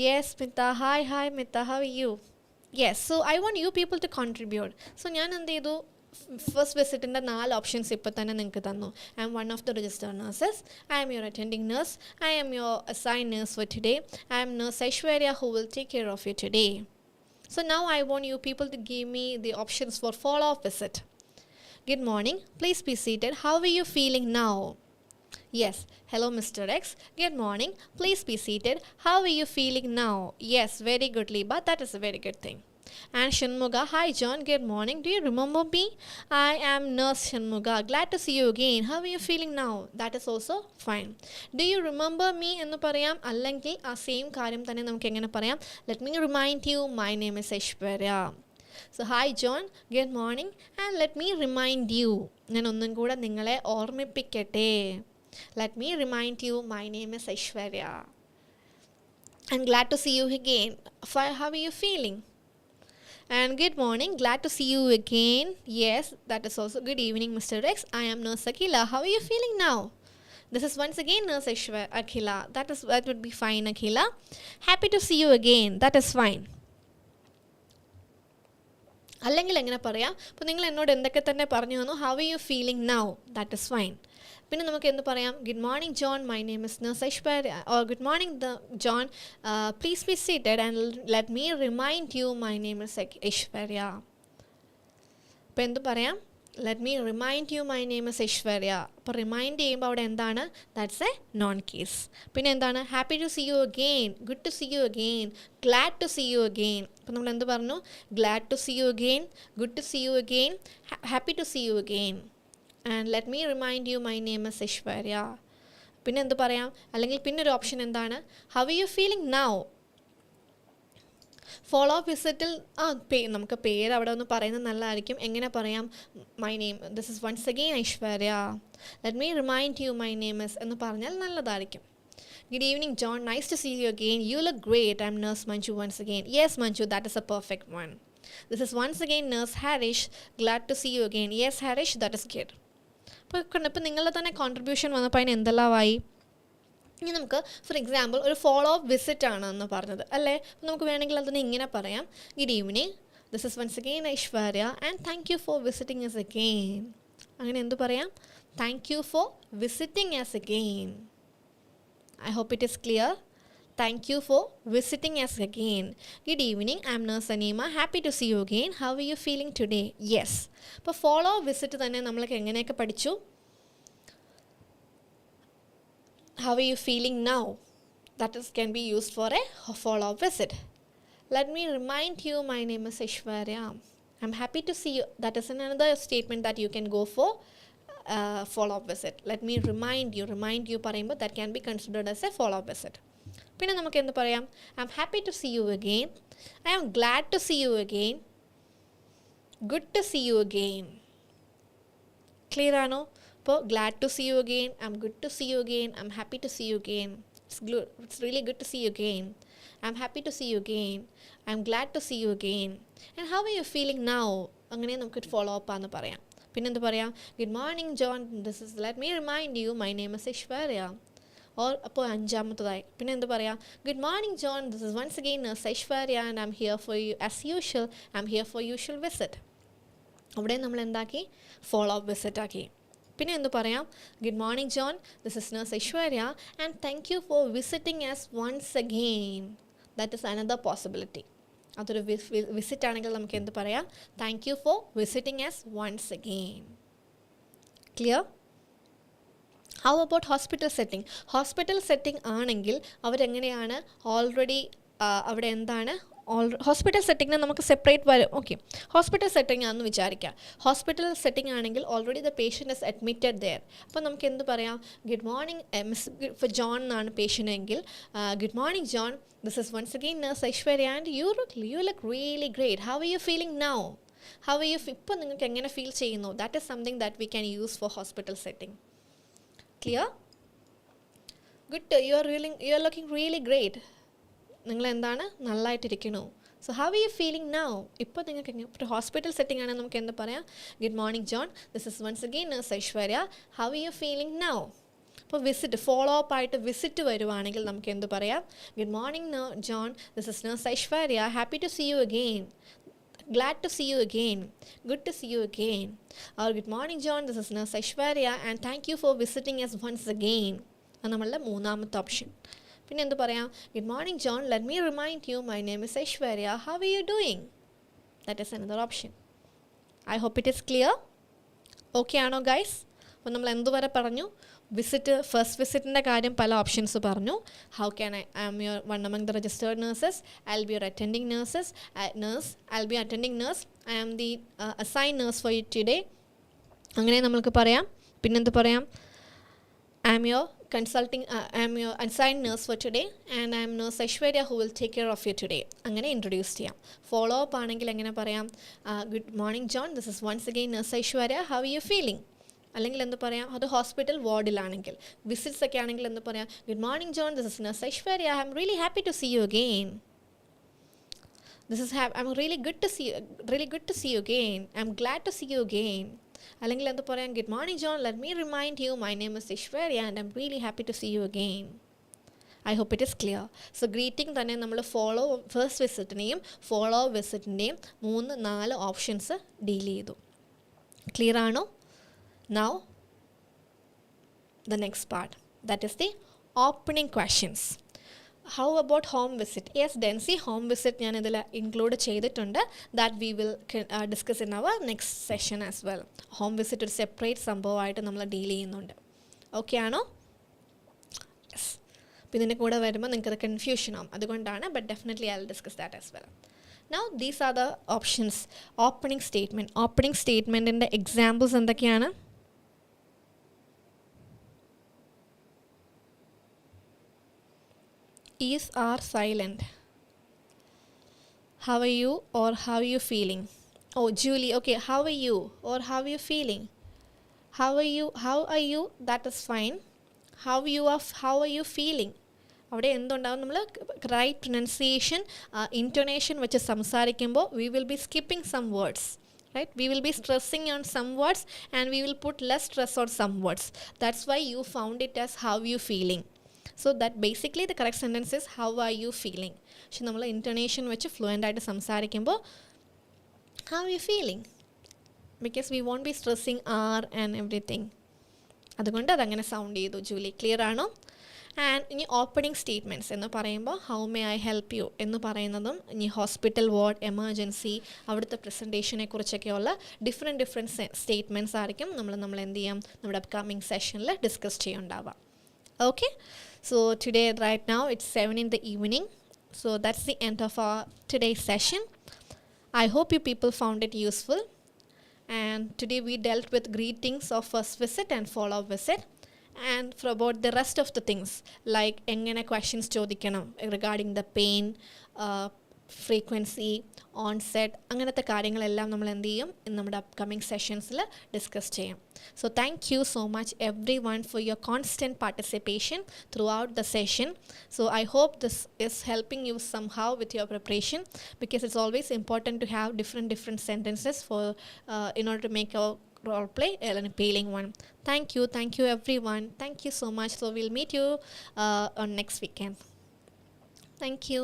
Yes Mitha, hi Mitha, how are you? Yes, so I want you people to contribute. So ഞാൻ എന്ത് ചെയ്തു? First വിസിറ്റിൻ്റെ 4 options ഇപ്പോൾ തന്നെ നിങ്ങൾക്ക് തന്നു. I M one of the registered nurses, I M your അറ്റൻഡിംഗ് nurse, I am your assigned nurse for today, I am Nurse Aishwarya who will take care of you today. So now I want you people to give me the options for follow-up visit. Good morning, please be seated. How are you feeling now? Yes, hello Mr. X. Good morning, please be seated. How are you feeling now? Yes, very good Liba, that is a very good thing. And Shanmuga, hi John, good morning. Do you remember me? I am Nurse Shanmuga. Glad to see you again. How are you feeling now? That is also fine. Do you remember me എന്ന് പറയാം. അല്ലെങ്കിൽ ആ same കാര്യം തന്നെ നമുക്ക് എങ്ങനെ പറയാം? Let me remind you, my name is Aishwarya. So hi John, good morning and let me remind you. ഞാൻ ഒന്നും കൂടെ നിങ്ങളെ ഓർമ്മിപ്പിക്കട്ടെ. Let me remind you, my name is Aishwarya. I'm glad to see you again. How are you feeling? And good morning, glad to see you again. Yes, that is also good evening Mr. X. I am Nurse Akhila. How are you feeling now? This is once again Nurse Akhila. That would be fine Akhila. Happy to see you again. That is fine. അല്ലെങ്കിൽ എങ്ങനെ പറയാം? അപ്പോൾ നിങ്ങൾ എന്നോട് എന്തൊക്കെ തന്നെ പറഞ്ഞു തന്നു. How are you feeling now? That is fine. പിന്നെ നമുക്ക് എന്ത് പറയാം? Good morning John, my name is nurse Aishwarya. Or good morning John, please be seated and let me remind you my name is Aishwarya. അപ്പോൾ എന്ത് പറയാം? Let me remind you my name is Aishwarya. അപ്പോൾ remind ചെയ്യുമ്പോൾ അവിടെ എന്താണ്? That's a known case. പിന്നെ എന്താണ്? Happy to see you again, good to see you again, glad to see you again. അപ്പോൾ നമ്മൾ എന്ത് പറഞ്ഞു? GLAAD to see you again, good to see you again, happy to see you again. And let me remind you, my name is Ishwarya. പിന്നെ എന്ത് പറയാം? അല്ലെങ്കിൽ പിന്നെ ഒരു ഓപ്ഷൻ എന്താണ്? How are you feeling now? Follow up വിസിറ്റിൽ നമുക്ക് പേര് അവിടെ ഒന്ന് പറയുന്നത് നല്ലതായിരിക്കും. എങ്ങനെ പറയാം? My name, this is once again Aishwarya. Let me remind you my name is എന്ന് പറഞ്ഞാൽ നല്ലതായിരിക്കും. Good evening John, nice to see you again. You look great. I am nurse Manju once again. Yes Manju, that is a perfect one. This is once again Nurse Harish. Glad to see you again. Yes Harish, that is good. ഇപ്പോൾ നിങ്ങളുടെ തന്നെ contribution വന്നപ്പോൾ അതിന് എന്തെല്ലാമായി? ഇനി നമുക്ക് four example ഒരു follow up visit ആണ് എന്ന് പറഞ്ഞത് അല്ലേ? അപ്പോൾ നമുക്ക് വേണമെങ്കിൽ അതിന് ഇങ്ങനെ പറയാം. Good evening, this is once again Aishwarya and thank you for visiting us again. അങ്ങനെ എന്ത് പറയാം? Thank you for visiting us again. I hope it is clear. Thank you for visiting us again. Good evening, I am Nurse Anima. Happy to see you again. How are you feeling today? Yes. അപ്പോൾ follow visit തന്നെ നമ്മളൊക്കെ എങ്ങനെയൊക്കെ പഠിച്ചു? How are you feeling now? That can be used for a follow-up visit. Let me remind you, my name is Aishwarya. I'm happy to see you. That is another statement that you can go for follow-up visit. Let me remind you പറയുമ്പോൾ that can be considered as a follow-up visit. പിന്നെ നമുക്ക് എന്ത് പറയാം? I am happy to see you again, I am glad to see you again, good to see you again. Clear ആണോ? അപ്പോൾ glad to see you again, I am good to see you again, I am happy to see you again, it's really good to see you again, I'm happy to see you again. I'm glad to see you again. And how are you feeling now? അങ്ങനെ നമുക്ക് follow up ആണെന്ന് പറയാം. പിന്നെ എന്ത് പറയാം? Good morning John, this is let me remind you my name is Aishwarya. Or അപ്പോൾ അഞ്ചാമത്തതായി പിന്നെ എന്ത് പറയാം? Good morning John, this is once again nurse Aishwarya and I am here for you as usual. I am here for usual visit. അവിടെ നമ്മൾ എന്താക്കി? Follow up visit ആക്കി. പിന്നെ എന്ത് പറയാം? Good morning John, this is nurse Aishwarya and thank you for visiting as once again. That is another possibility. അതൊരു visit ആണെങ്കിൽ നമുക്ക് എന്ത് പറയാം? Thank you for visiting as once again. Clear? How about hospital setting? Hospital setting ആണെങ്കിൽ അവരെങ്ങനെയാണ്? Already അവിടെ എന്താണ്? Hospital സെറ്റിങ്ങിന് നമുക്ക് സെപ്പറേറ്റ് വരും. ഓക്കെ, ഹോസ്പിറ്റൽ സെറ്റിംഗ് ആണെന്ന് വിചാരിക്കാം. ഹോസ്പിറ്റൽ സെറ്റിംഗ് ആണെങ്കിൽ already the patient is admitted there. അപ്പോൾ നമുക്ക് എന്ത് പറയാം? Good morning miss for John എന്നാണ് പേഷ്യൻ്റ് എങ്കിൽ good morning John, this is once again nurse Aishwarya and you look really great. How are you feeling now? How are you ഇപ്പോൾ നിങ്ങൾക്ക് എങ്ങനെ feel ചെയ്യുന്നു? That is something that we can use for hospital setting. Clear? Good, you are looking really great. നിങ്ങൾ എന്താണ്? നല്ലതായിട്ടിരിക്കണു. So how are you feeling now? ഇപ്പോൾ നിങ്ങൾക്ക് ഇപ്പോൾ ഹോസ്പിറ്റൽ സെറ്റിംഗ് ആണെങ്കിൽ നമുക്ക് എന്ത് പറയാം? Good morning John, this is once again nurse Aishwarya, how are you feeling now? ഇപ്പോൾ വിസിറ്റ് ഫോളോ അപ്പ് ആയിട്ട് വിസിറ്റ് വരുവാണെങ്കിൽ നമുക്ക് എന്ത് പറയാം? Good morning John, this is nurse Aishwarya, happy to see you again, glad to see you again, good to see you again. Or good morning John, this is nurse Aishwarya and thank you for visiting us once again. അത് നമ്മളുടെ മൂന്നാമത്തെ option. പിന്നെ എന്ത് പറയാം? Good morning John, let me remind you my name is Aishwarya, how are you doing? That is another option. I hope it is clear. Okay ആണോ guys? അപ്പോൾ നമ്മൾ എന്തുവരെ പറഞ്ഞു? വിസിറ്റ്, ഫസ്റ്റ് വിസിറ്റിൻ്റെ കാര്യം പല ഓപ്ഷൻസ് പറഞ്ഞു. How can I am your one among the registered nurses, I will be your attending nurses nurse, I will be attending nurse, I am the assign nurse for you today. അങ്ങനെ നമ്മൾക്ക് പറയാം. പിന്നെന്ത് പറയാം? I am your I am your assigned nurse for today and I am nurse Aishwarya who will take care of you today. അങ്ങനെ introduce ചെയ്യാം. Follow up ആണെങ്കിൽ എങ്ങനെ പറയാം? Good morning John, this is once again nurse Aishwarya, how are you feeling? അല്ലെങ്കിൽ എന്ത് പറയാം? അത് hospital വാർഡിലാണെങ്കിൽ. Visits ഒക്കെ ആണെങ്കിൽ എന്ത് പറയാം? Good morning John, this is nurse Aishwarya, I am really happy to see you again. I'm really good to see you again. I'm glad to see you again. അല്ലെങ്കിൽ എന്ത് പറയാം? Good morning John, let me remind you my name is Aishwarya and I am really happy to see you again. I hope it is clear. So greeting തന്നെ നമ്മൾ first വിസിറ്റിനെയും follow വിസിറ്റിൻ്റെയും 3-4 options deal ചെയ്തു. Clear ആണോ? Now the next part, that is the opening questions. How about home visit? Yes, Densi, home visit ഞാൻ ഇതിൽ include ചെയ്തിട്ടുണ്ട്. That we will discuss in our next session as well. Home visit ഒരു separate സംഭവമായിട്ട് നമ്മൾ deal ചെയ്യുന്നുണ്ട്. Okay ആണോ? Yes. അപ്പോൾ ഇതിൻ്റെ കൂടെ വരുമ്പോൾ നിങ്ങൾക്കത് കൺഫ്യൂഷൻ ആവും, അതുകൊണ്ടാണ്. But definitely I will discuss that as well. Now these are the options. Opening statement. Opening statementൻ്റെ എക്സാമ്പിൾസ് എന്തൊക്കെയാണ്? Is are silent. How are you or how are you feeling? Oh, Julie, okay, how are you or how are you feeling? How are you? That is fine. How are you feeling? അവിടെ എന്തുണ്ടാവും? നമ്മൾ right pronunciation, ഇൻറ്റോനേഷൻ വെച്ച് സംസാരിക്കുമ്പോൾ we will be skipping some words. Right? We will be stressing on some words and we will put less stress on some words. That's why you found it as how you feeling. So that basically the correct sentence is how are you feeling. പക്ഷെ നമ്മൾ ഇൻറ്റോനേഷൻ വെച്ച് fluent ആയിട്ട് സംസാരിക്കുമ്പോൾ how are you feeling? Because we won't be stressing R and everything. അതുകൊണ്ട് അതങ്ങനെ sound ചെയ്തു. Julie, clear ആണോ? And ഇനി ഓപ്പണിംഗ് സ്റ്റേറ്റ്മെൻറ്റ്സ് എന്ന് പറയുമ്പോൾ how may I help you എന്ന് പറയുന്നതും ഇനി ഹോസ്പിറ്റൽ വാർഡ്, എമർജൻസി, അവിടുത്തെ പ്രസൻറ്റേഷനെ കുറിച്ചൊക്കെയുള്ള ഡിഫറെൻറ്റ് സ്റ്റേറ്റ്മെൻറ്റ്സ് ആയിരിക്കും നമ്മൾ എന്ത് ചെയ്യാം നമ്മുടെ അപ്കമിങ് സെഷനിൽ discuss ചെയ്യുന്നുണ്ടാവാം. Okay, so today right now it's 7 in the evening, so that's the end of our today's session. I hope you people found it useful, and today we dealt with greetings of first visit and follow visit, and for about the rest of the things like engane questions chodikkanam regarding the pain, frequency, onset, അങ്ങനത്തെ കാര്യങ്ങളെല്ലാം നമ്മൾ എന്ത് ചെയ്യും നമ്മുടെ upcoming സെഷൻസിൽ discuss ചെയ്യാം. So thank you so much everyone for your constant participation throughout the session. So I hope this is helping you somehow with your preparation, because it's always important to have different sentences for in order to make a role play an appealing one. Thank you everyone. Thank you so much. So we'll meet you on next weekend. Thank you.